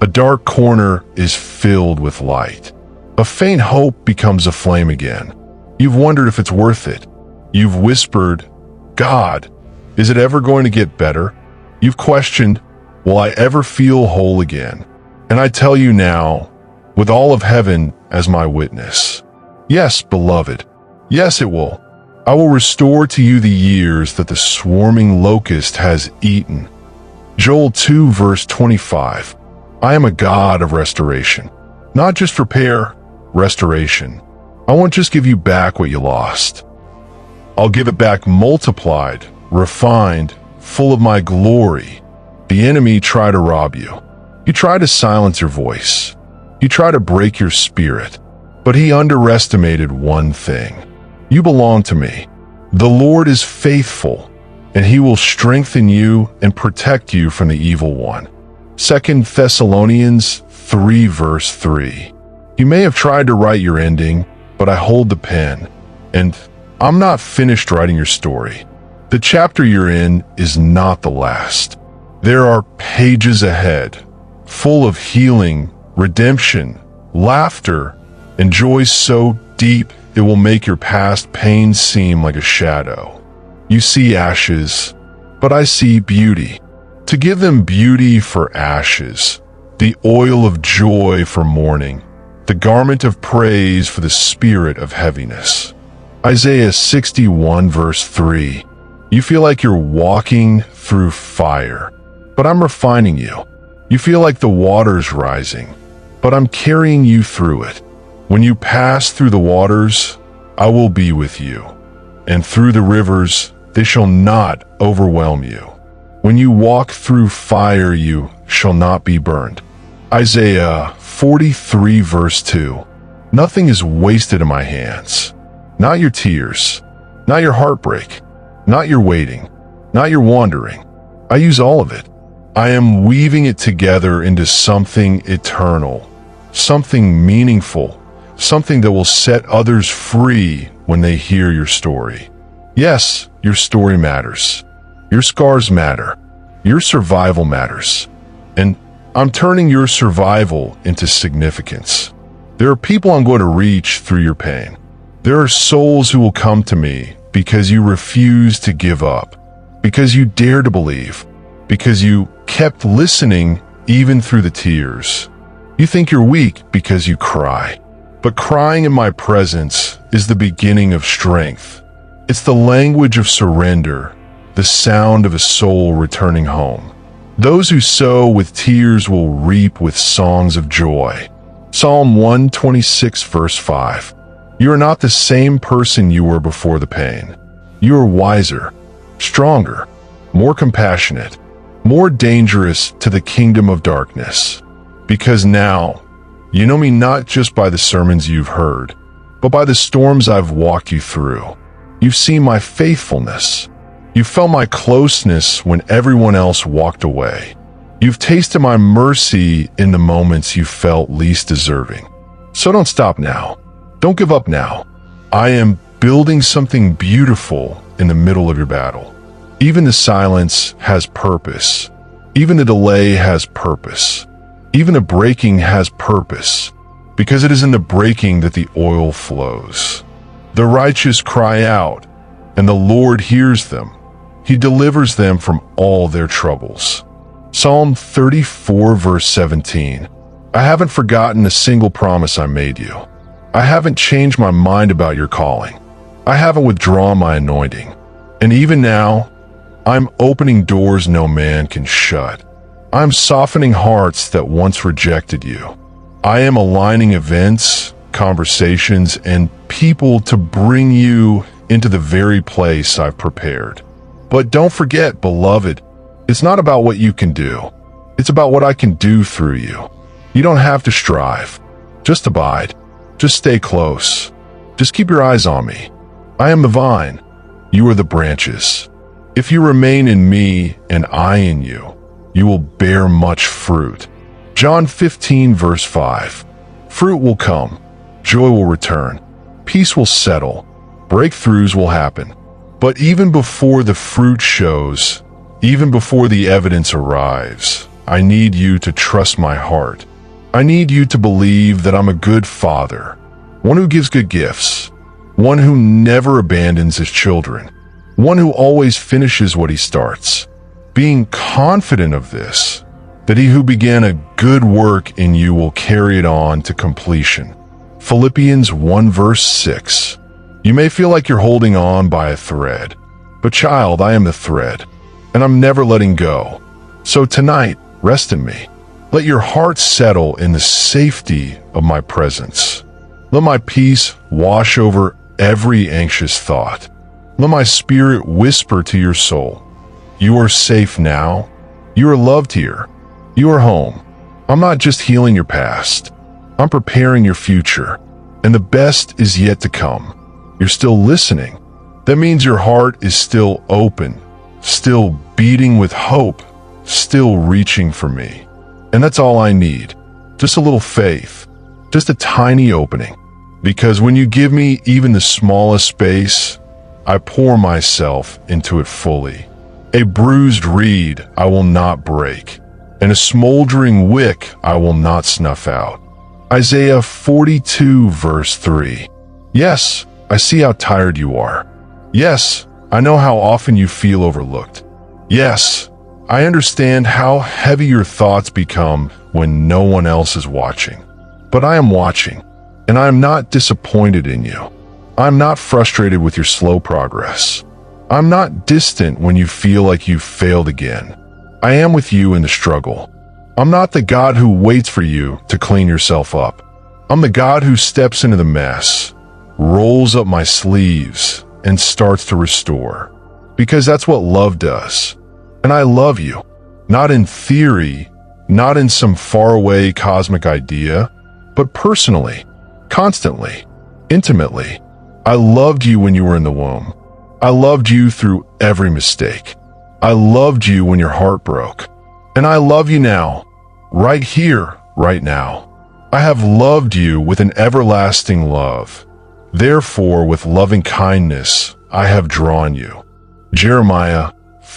A dark corner is filled with light. A faint hope becomes a flame again. You've wondered if it's worth it. You've whispered, God, is it ever going to get better? You've questioned, will I ever feel whole again? And I tell you now, with all of heaven as my witness, yes, beloved, yes, it will. I will restore to you the years that the swarming locust has eaten. Joel 2 verse 25. I am a God of restoration. Not just repair, restoration. I won't just give you back what you lost. I'll give it back multiplied, refined, full of my glory. The enemy tried to rob you. He tried to silence your voice. He tried to break your spirit. But he underestimated one thing. You belong to me. The Lord is faithful, and he will strengthen you and protect you from the evil one. 2 Thessalonians 3 verse 3. You may have tried to write your ending, but I hold the pen, and I'm not finished writing your story. The chapter you're in is not the last. There are pages ahead, full of healing, redemption, laughter, and joy so deep it will make your past pain seem like a shadow. You see ashes, but I see beauty. To give them beauty for ashes, the oil of joy for mourning, the garment of praise for the spirit of heaviness. Isaiah 61 verse 3. You feel like you're walking through fire, but I'm refining you. You feel like the water's rising, but I'm carrying you through it. When you pass through the waters, I will be with you, and through the rivers, they shall not overwhelm you. When you walk through fire, you shall not be burned. Isaiah 43 verse 2. Nothing is wasted in my hands. Not your tears, not your heartbreak, not your waiting, not your wandering. I use all of it. I am weaving it together into something eternal, something meaningful, something that will set others free when they hear your story. Yes, your story matters. Your scars matter. Your survival matters. And I'm turning your survival into significance. There are people I'm going to reach through your pain. There are souls who will come to me because you refuse to give up, because you dare to believe, because you kept listening even through the tears. You think you're weak because you cry, but crying in my presence is the beginning of strength. It's the language of surrender, the sound of a soul returning home. Those who sow with tears will reap with songs of joy. Psalm 126 verse 5. You are not the same person you were before the pain. You are wiser, stronger, more compassionate, more dangerous to the kingdom of darkness. Because now, you know me not just by the sermons you've heard, but by the storms I've walked you through. You've seen my faithfulness. You felt my closeness when everyone else walked away. You've tasted my mercy in the moments you felt least deserving. So don't stop now. Don't give up now. I am building something beautiful in the middle of your battle. Even the silence has purpose. Even the delay has purpose. Even the breaking has purpose, because it is in the breaking that the oil flows. The righteous cry out, and the Lord hears them. He delivers them from all their troubles. Psalm 34 verse 17. I haven't forgotten a single promise I made you. I haven't changed my mind about your calling. I haven't withdrawn my anointing. And even now, I'm opening doors no man can shut. I'm softening hearts that once rejected you. I am aligning events, conversations, and people to bring you into the very place I've prepared. But don't forget, beloved, it's not about what you can do. It's about what I can do through you. You don't have to strive. Just abide. Just stay close. Just keep your eyes on me. I am the vine. You are the branches. If you remain in me and I in you, you will bear much fruit. John 15 verse 5. Fruit will come. Joy will return. Peace will settle. Breakthroughs will happen. But even before the fruit shows, even before the evidence arrives, I need you to trust my heart. I need you to believe that I'm a good father, one who gives good gifts, one who never abandons his children, one who always finishes what he starts, being confident of this, that he who began a good work in you will carry it on to completion. Philippians 1 verse 6. You may feel like you're holding on by a thread, but child, I am the thread, and I'm never letting go. So tonight, rest in me. Let your heart settle in the safety of my presence. Let my peace wash over every anxious thought. Let my spirit whisper to your soul, you are safe now. You are loved here. You are home. I'm not just healing your past. I'm preparing your future, and the best is yet to come. You're still listening. That means your heart is still open, still beating with hope, still reaching for me. And that's all I need. Just a little faith, just a tiny opening. Because when you give me even the smallest space, I pour myself into it fully. A bruised reed I will not break, and a smoldering wick I will not snuff out. Isaiah 42 verse 3. Yes, I see how tired you are. Yes, I know how often you feel overlooked. Yes, I understand how heavy your thoughts become when no one else is watching. But I am watching, and I am not disappointed in you. I'm not frustrated with your slow progress. I'm not distant when you feel like you've failed again. I am with you in the struggle. I'm not the God who waits for you to clean yourself up. I'm the God who steps into the mess, rolls up my sleeves, and starts to restore. Because that's what love does. And I love you, not in theory, not in some faraway cosmic idea, but personally, constantly, intimately. I loved you when you were in the womb. I loved you through every mistake. I loved you when your heart broke. And I love you now, right here, right now. I have loved you with an everlasting love. Therefore, with loving kindness, I have drawn you. Jeremiah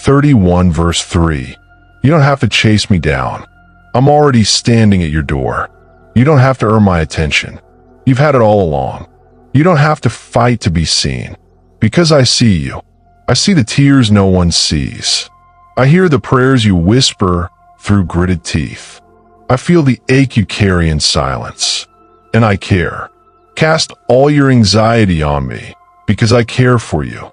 31 verse 3. You don't have to chase me down. I'm already standing at your door. You don't have to earn my attention. You've had it all along. You don't have to fight to be seen. Because I see you. I see the tears no one sees. I hear the prayers you whisper through gritted teeth. I feel the ache you carry in silence. And I care. Cast all your anxiety on me, because I care for you.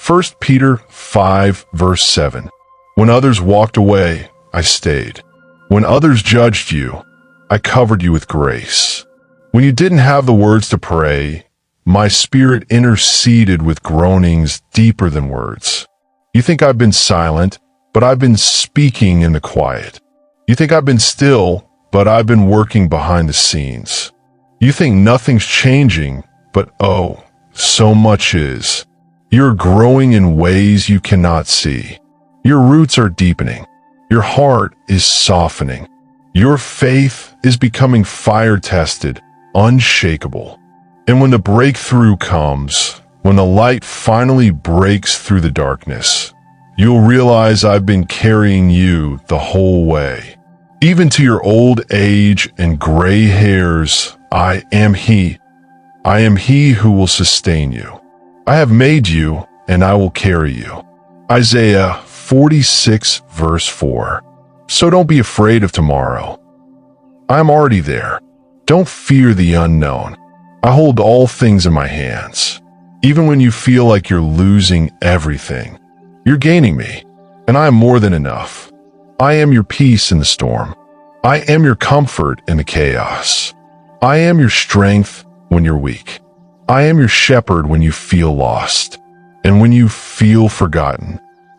1 Peter 5 verse 7. When others walked away, I stayed. When others judged you, I covered you with grace. When you didn't have the words to pray, my spirit interceded with groanings deeper than words. You think I've been silent, but I've been speaking in the quiet. You think I've been still, but I've been working behind the scenes. You think nothing's changing, but oh, so much is. You're growing in ways you cannot see. Your roots are deepening. Your heart is softening. Your faith is becoming fire-tested, unshakable. And when the breakthrough comes, when the light finally breaks through the darkness, you'll realize I've been carrying you the whole way. Even to your old age and gray hairs, I am He. I am He who will sustain you. I have made you, and I will carry you. Isaiah 46 verse 4. So don't be afraid of tomorrow. I'm already there. Don't fear the unknown. I hold all things in my hands. Even when you feel like you're losing everything, you're gaining me, and I am more than enough. I am your peace in the storm. I am your comfort in the chaos. I am your strength when you're weak. I am your shepherd when you feel lost and when you feel forgotten.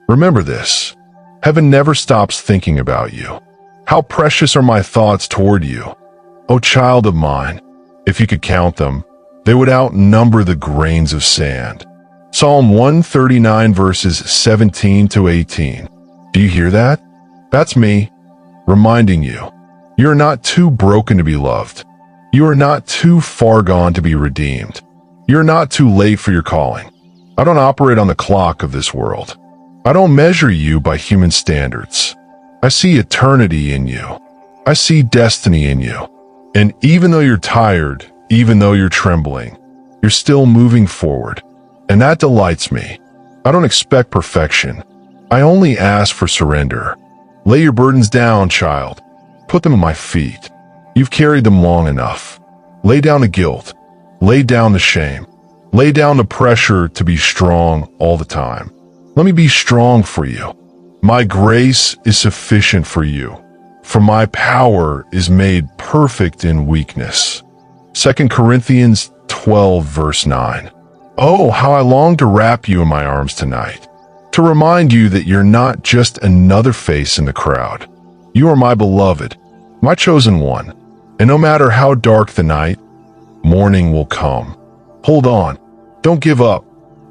Remember this. Heaven never stops thinking about you. How precious are my thoughts toward you. O child of mine, if you could count them, they would outnumber the grains of sand. Psalm 139 verses 17 to 18. Do you hear that? That's me, reminding you. You are not too broken to be loved. You are not too far gone to be redeemed. You are not too late for your calling. I don't operate on the clock of this world. I don't measure you by human standards. I see eternity in you. I see destiny in you. And even though you're tired, even though you're trembling, you're still moving forward. And that delights me. I don't expect perfection. I only ask for surrender. Lay your burdens down, child. Put them at my feet. You've carried them long enough. Lay down the guilt. Lay down the shame. Lay down the pressure to be strong all the time. Let me be strong for you. My grace is sufficient for you, for my power is made perfect in weakness. 2 Corinthians 12 verse 9. Oh, how I long to wrap you in my arms tonight, to remind you that you're not just another face in the crowd. You are my beloved, my chosen one, and no matter how dark the night, morning will come. Hold on. Don't give up.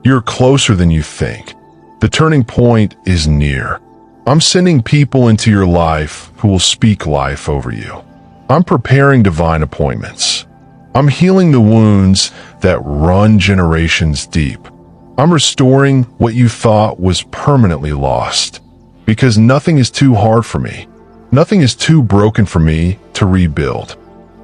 You're closer than you think. The turning point is near. I'm sending people into your life who will speak life over you. I'm preparing divine appointments. I'm healing the wounds that run generations deep. I'm restoring what you thought was permanently lost, because nothing is too hard for me. Nothing is too broken for me to rebuild.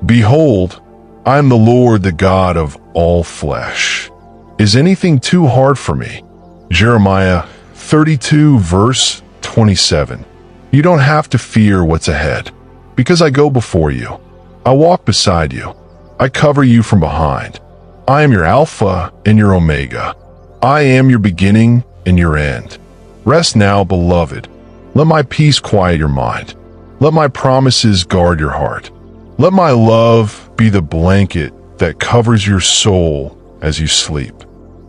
Behold, I am the Lord, the God of all flesh. Is anything too hard for me? Jeremiah 32 verse 27. You don't have to fear what's ahead, because I go before you. I walk beside you. I cover you from behind. I am your Alpha and your Omega. I am your beginning and your end. Rest now, beloved. Let my peace quiet your mind. Let my promises guard your heart. Let my love be the blanket that covers your soul as you sleep.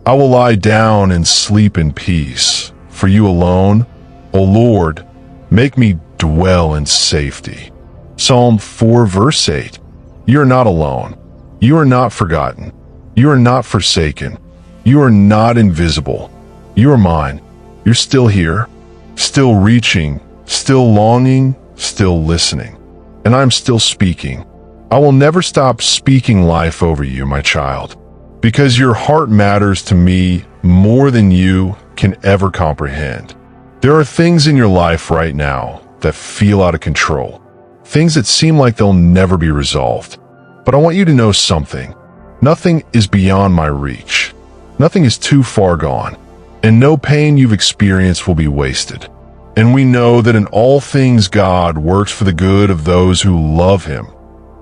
I will lie down and sleep in peace. For you alone, O Lord, make me dwell in safety. Psalm 4 verse 8. You are not alone. You are not forgotten. You are not forsaken. You are not invisible. You are mine. You're still here, still reaching, still longing, still listening. And I'm still speaking. I will never stop speaking life over you, my child, because your heart matters to me more than you can ever comprehend. There are things in your life right now that feel out of control, things that seem like they'll never be resolved. But I want you to know something. Nothing is beyond my reach. Nothing is too far gone, and no pain you've experienced will be wasted. And we know that in all things God works for the good of those who love Him,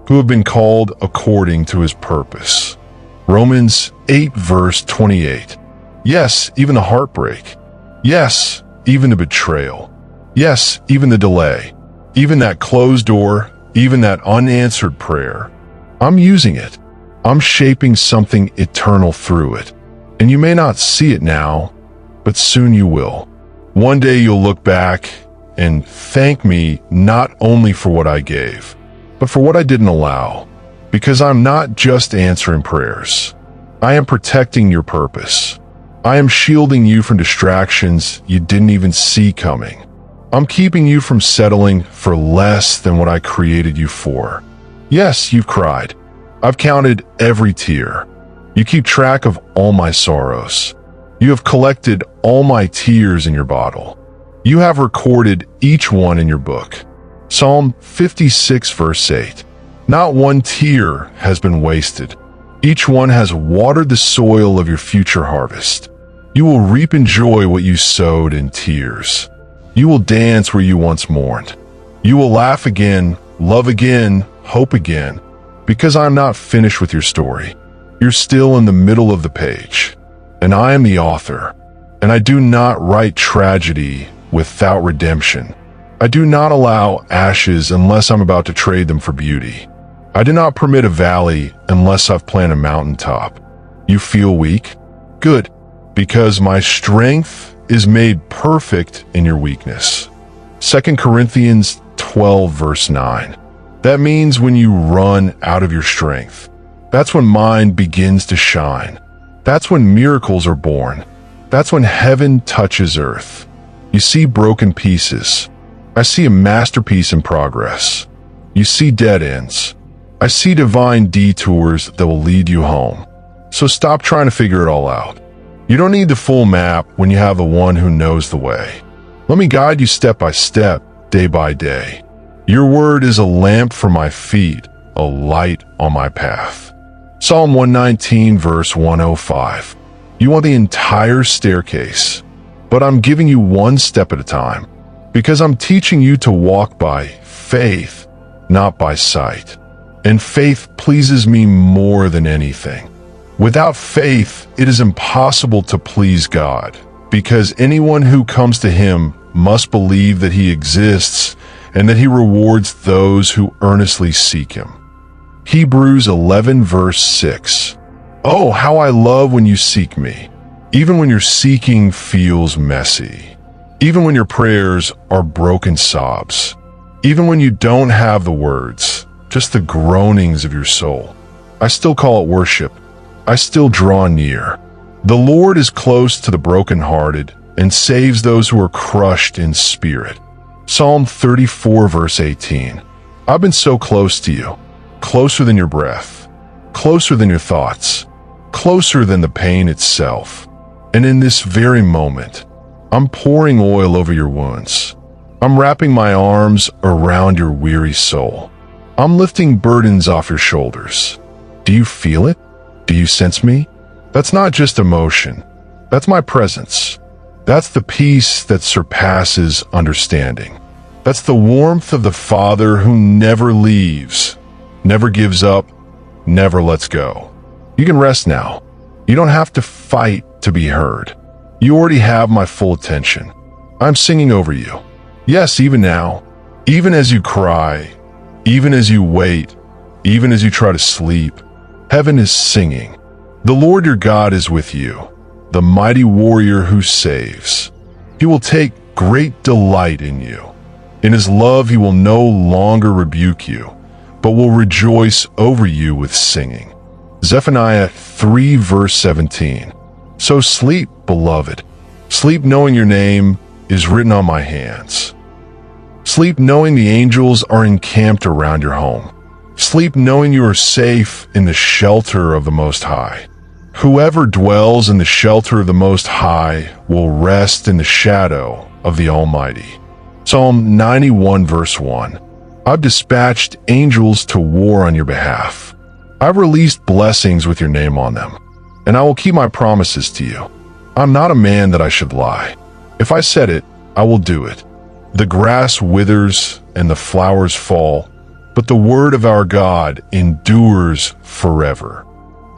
who have been called according to His purpose. Romans 8 verse 28. Yes, even the heartbreak. Yes, even the betrayal. Yes, even the delay. Even that closed door. Even that unanswered prayer. I'm using it. I'm shaping something eternal through it. And you may not see it now, but soon you will. One day you'll look back and thank me not only for what I gave, but for what I didn't allow. Because I'm not just answering prayers. I am protecting your purpose. I am shielding you from distractions you didn't even see coming. I'm keeping you from settling for less than what I created you for. Yes, you've cried. I've counted every tear. You keep track of all my sorrows. You have collected all my tears in your bottle. You have recorded each one in your book. Psalm 56 verse 8. Not one tear has been wasted. Each one has watered the soil of your future harvest. You will reap in joy what you sowed in tears. You will dance where you once mourned. You will laugh again, love again, hope again, because I am not finished with your story. You're still in the middle of the page, and I am the author, and I do not write tragedy without redemption. I do not allow ashes unless I'm about to trade them for beauty. I do not permit a valley unless I've planned a mountaintop. You feel weak? Good, because my strength is made perfect in your weakness. 2 Corinthians 12 verse 9. That means when you run out of your strength, that's when mine begins to shine. That's when miracles are born. That's when heaven touches earth. You see broken pieces. I see a masterpiece in progress. You see dead ends. I see divine detours that will lead you home. So stop trying to figure it all out. You don't need the full map when you have the one who knows the way. Let me guide you step by step, day by day. Your word is a lamp for my feet, a light on my path. Psalm 119 verse 105. You want the entire staircase, but I'm giving you one step at a time, because I'm teaching you to walk by faith, not by sight. And faith pleases me more than anything. Without faith, it is impossible to please God, because anyone who comes to him must believe that he exists and that he rewards those who earnestly seek him. Hebrews 11 verse 6. Oh, how I love when you seek me, even when your seeking feels messy, even when your prayers are broken sobs, even when you don't have the words, just the groanings of your soul. I still call it worship. I still draw near. The Lord is close to the brokenhearted and saves those who are crushed in spirit. Psalm 34 verse 18. I've been so close to you, closer than your breath, closer than your thoughts, closer than the pain itself. And in this very moment, I'm pouring oil over your wounds. I'm wrapping my arms around your weary soul. I'm lifting burdens off your shoulders. Do you feel it? Do you sense me? That's not just emotion. That's my presence. That's the peace that surpasses understanding. That's the warmth of the Father who never leaves, never gives up, never lets go. You can rest now. You don't have to fight to be heard. You already have my full attention. I'm singing over you. Yes, even now, even as you cry, even as you wait, even as you try to sleep, heaven is singing. The Lord your God is with you, the mighty warrior who saves. He will take great delight in you. In his love he will no longer rebuke you, but will rejoice over you with singing. Zephaniah 3 verse 17. So sleep, beloved. Sleep knowing your name is written on my hands. Sleep knowing the angels are encamped around your home. Sleep knowing you are safe in the shelter of the Most High. Whoever dwells in the shelter of the Most High will rest in the shadow of the Almighty. Psalm 91 verse 1. I've dispatched angels to war on your behalf. I've released blessings with your name on them, and I will keep my promises to you. I'm not a man that I should lie. If I said it, I will do it. The grass withers and the flowers fall, but the word of our God endures forever.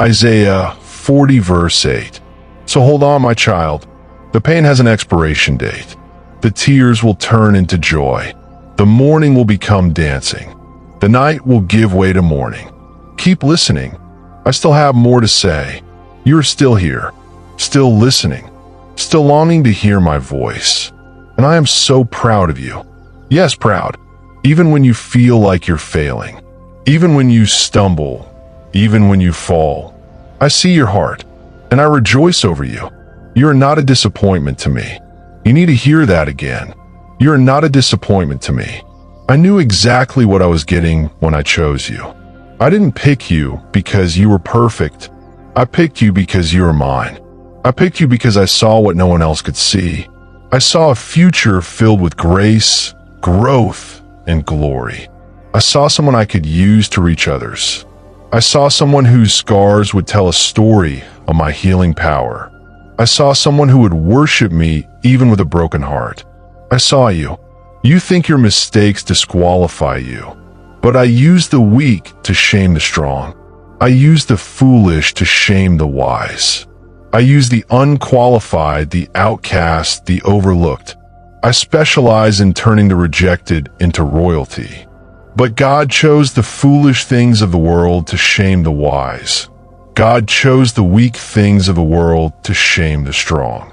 Isaiah 40 verse 8. So hold on, my child. The pain has an expiration date. The tears will turn into joy. The morning will become dancing. The night will give way to morning. Keep listening. I still have more to say. You're still here, still listening, still longing to hear my voice. And I am so proud of you. Yes, proud. Even when you feel like you're failing, even when you stumble, even when you fall, I see your heart, and I rejoice over you. You are not a disappointment to me. You need to hear that again. You are not a disappointment to me. I knew exactly what I was getting when I chose you. I didn't pick you because you were perfect. I picked you because you are mine. I picked you because I saw what no one else could see. I saw a future filled with grace, growth, and glory. I saw someone I could use to reach others. I saw someone whose scars would tell a story of my healing power. I saw someone who would worship me even with a broken heart. I saw you. You think your mistakes disqualify you, but I use the weak to shame the strong. I use the foolish to shame the wise. I use the unqualified, the outcast, the overlooked. I specialize in turning the rejected into royalty. But God chose the foolish things of the world to shame the wise. God chose the weak things of the world to shame the strong.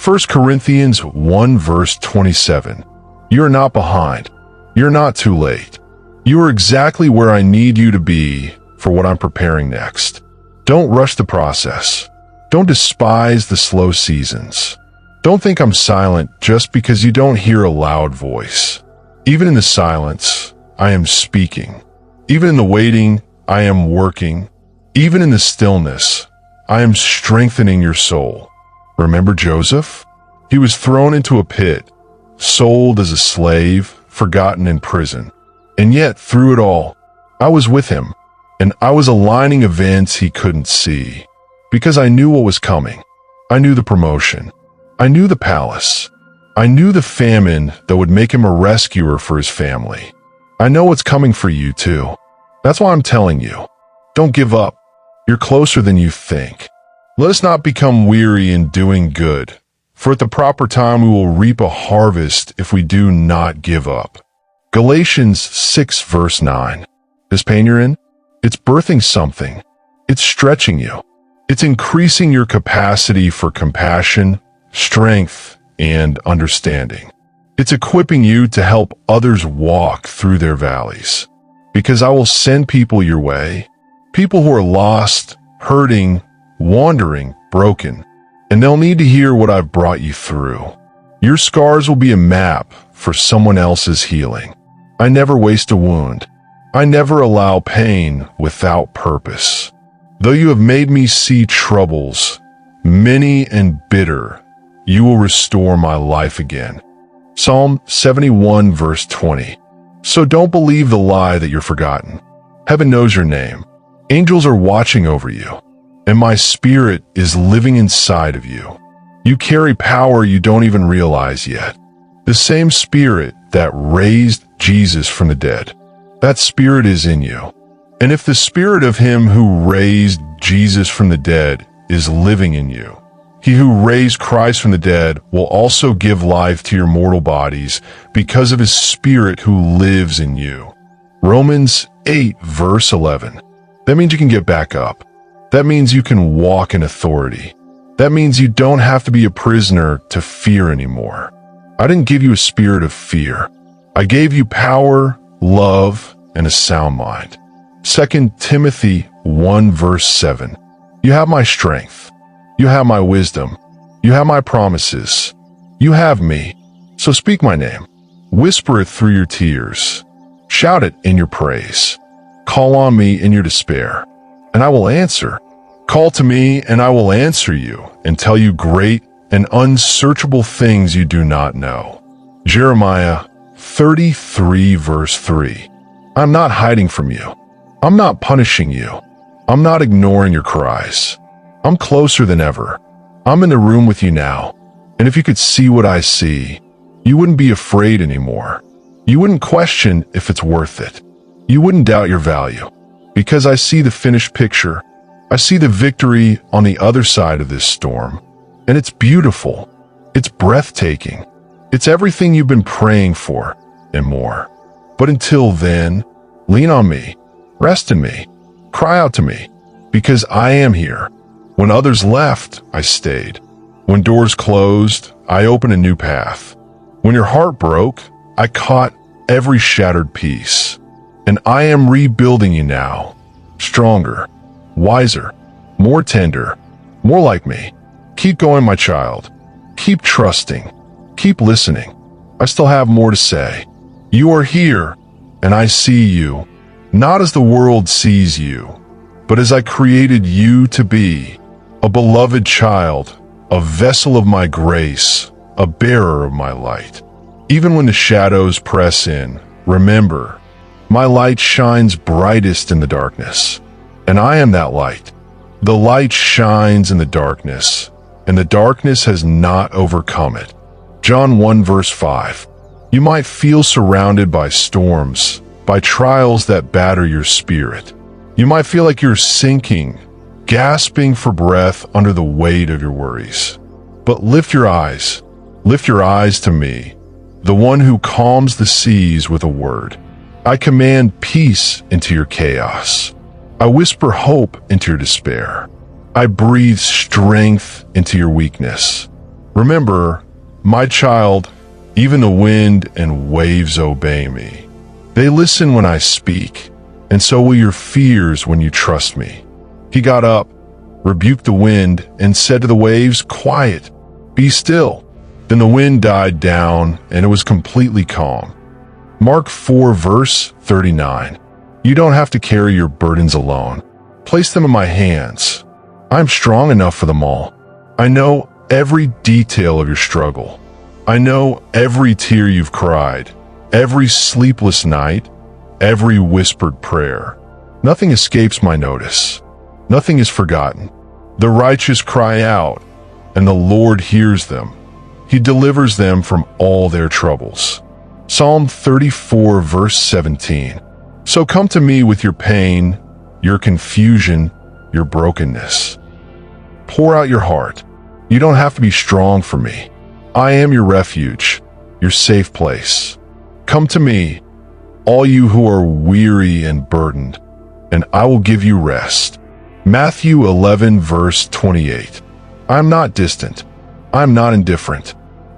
1 Corinthians 1 verse 27. You are not behind. You're not too late. You are exactly where I need you to be for what I'm preparing next. Don't rush the process. Don't despise the slow seasons. Don't think I'm silent just because you don't hear a loud voice. Even in the silence, I am speaking. Even in the waiting, I am working. Even in the stillness, I am strengthening your soul. Remember Joseph? He was thrown into a pit, sold as a slave, forgotten in prison. And yet, through it all, I was with him, and I was aligning events he couldn't see. Because I knew what was coming. I knew the promotion. I knew the palace. I knew the famine that would make him a rescuer for his family. I know what's coming for you too. That's why I'm telling you. Don't give up. You're closer than you think. Let us not become weary in doing good, for at the proper time we will reap a harvest if we do not give up. Galatians 6 verse 9. This pain you're in? It's birthing something. It's stretching you. It's increasing your capacity for compassion, strength, and understanding. It's equipping you to help others walk through their valleys. Because I will send people your way, people who are lost, hurting, wandering, broken, and they'll need to hear what I've brought you through. Your scars will be a map for someone else's healing. I never waste a wound. I never allow pain without purpose. Though you have made me see troubles, many and bitter, you will restore my life again. Psalm 71 verse 20. So don't believe the lie that you're forgotten. Heaven knows your name. Angels are watching over you, and my spirit is living inside of you. You carry power you don't even realize yet. The same spirit that raised Jesus from the dead. That spirit is in you. And if the spirit of him who raised Jesus from the dead is living in you, he who raised Christ from the dead will also give life to your mortal bodies because of his spirit who lives in you. Romans 8 verse 11. That means you can get back up. That means you can walk in authority. That means you don't have to be a prisoner to fear anymore. I didn't give you a spirit of fear. I gave you power, love, and a sound mind. 2 Timothy 1 verse 7. You have my strength. You have my wisdom. You have my promises. You have me. So speak my name. Whisper it through your tears. Shout it in your praise. Call on me in your despair, and I will answer. Call to me, and I will answer you and tell you great and unsearchable things you do not know. Jeremiah 33 verse 3. I'm not hiding from you. I'm not punishing you. I'm not ignoring your cries. I'm closer than ever. I'm in the room with you now. And if you could see what I see, you wouldn't be afraid anymore. You wouldn't question if it's worth it. You wouldn't doubt your value. Because I see the finished picture. I see the victory on the other side of this storm. And it's beautiful. It's breathtaking. It's everything you've been praying for and more. But until then, lean on me. Rest in me. Cry out to me, because I am here. When others left, I stayed. When doors closed, I opened a new path. When your heart broke, I caught every shattered piece. And I am rebuilding you now. Stronger, wiser, more tender, more like me. Keep going, my child. Keep trusting. Keep listening. I still have more to say. You are here, and I see you. Not as the world sees you, but as I created you to be, a beloved child, a vessel of my grace, a bearer of my light. Even when the shadows press in, remember, my light shines brightest in the darkness, and I am that light. The light shines in the darkness, and the darkness has not overcome it. John 1 verse 5. You might feel surrounded by storms, by trials that batter your spirit. You might feel like you're sinking, gasping for breath under the weight of your worries. But lift your eyes to me, the one who calms the seas with a word. I command peace into your chaos. I whisper hope into your despair. I breathe strength into your weakness. Remember, my child, even the wind and waves obey me. They listen when I speak, and so will your fears when you trust me. He got up, rebuked the wind, and said to the waves, "Quiet, be still." Then the wind died down, and it was completely calm. Mark 4 verse 39. You don't have to carry your burdens alone. Place them in my hands. I'm strong enough for them all. I know every detail of your struggle. I know every tear you've cried, every sleepless night, every whispered prayer. Nothing escapes my notice. Nothing is forgotten. The righteous cry out, and the Lord hears them. He delivers them from all their troubles. Psalm 34 verse 17. So come to me with your pain, your confusion, your brokenness. Pour out your heart. You don't have to be strong for me. I am your refuge, your safe place. Come to me, all you who are weary and burdened, and I will give you rest. Matthew 11 verse 28. I am not distant. I am not indifferent.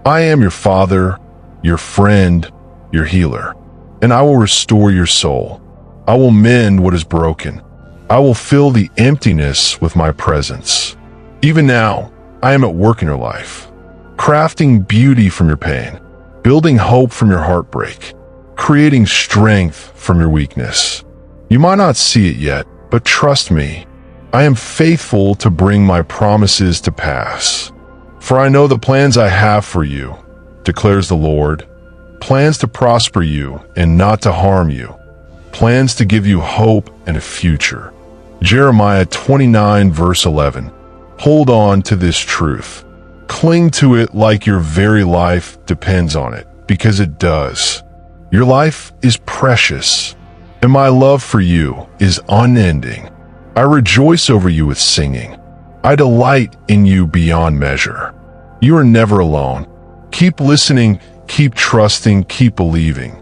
I am your Father, your friend, your healer, and I will restore your soul. I will mend what is broken. I will fill the emptiness with my presence. Even now, I am at work in your life, crafting beauty from your pain, building hope from your heartbreak, creating strength from your weakness. You might not see it yet, but trust me, I am faithful to bring my promises to pass. For I know the plans I have for you, declares the Lord, plans to prosper you and not to harm you, plans to give you hope and a future. Jeremiah 29 verse 11. Hold on to this truth. Cling to it like your very life depends on it, because it does. Your life is precious, and my love for you is unending. I rejoice over you with singing. I delight in you beyond measure. You are never alone. Keep listening, keep trusting, keep believing.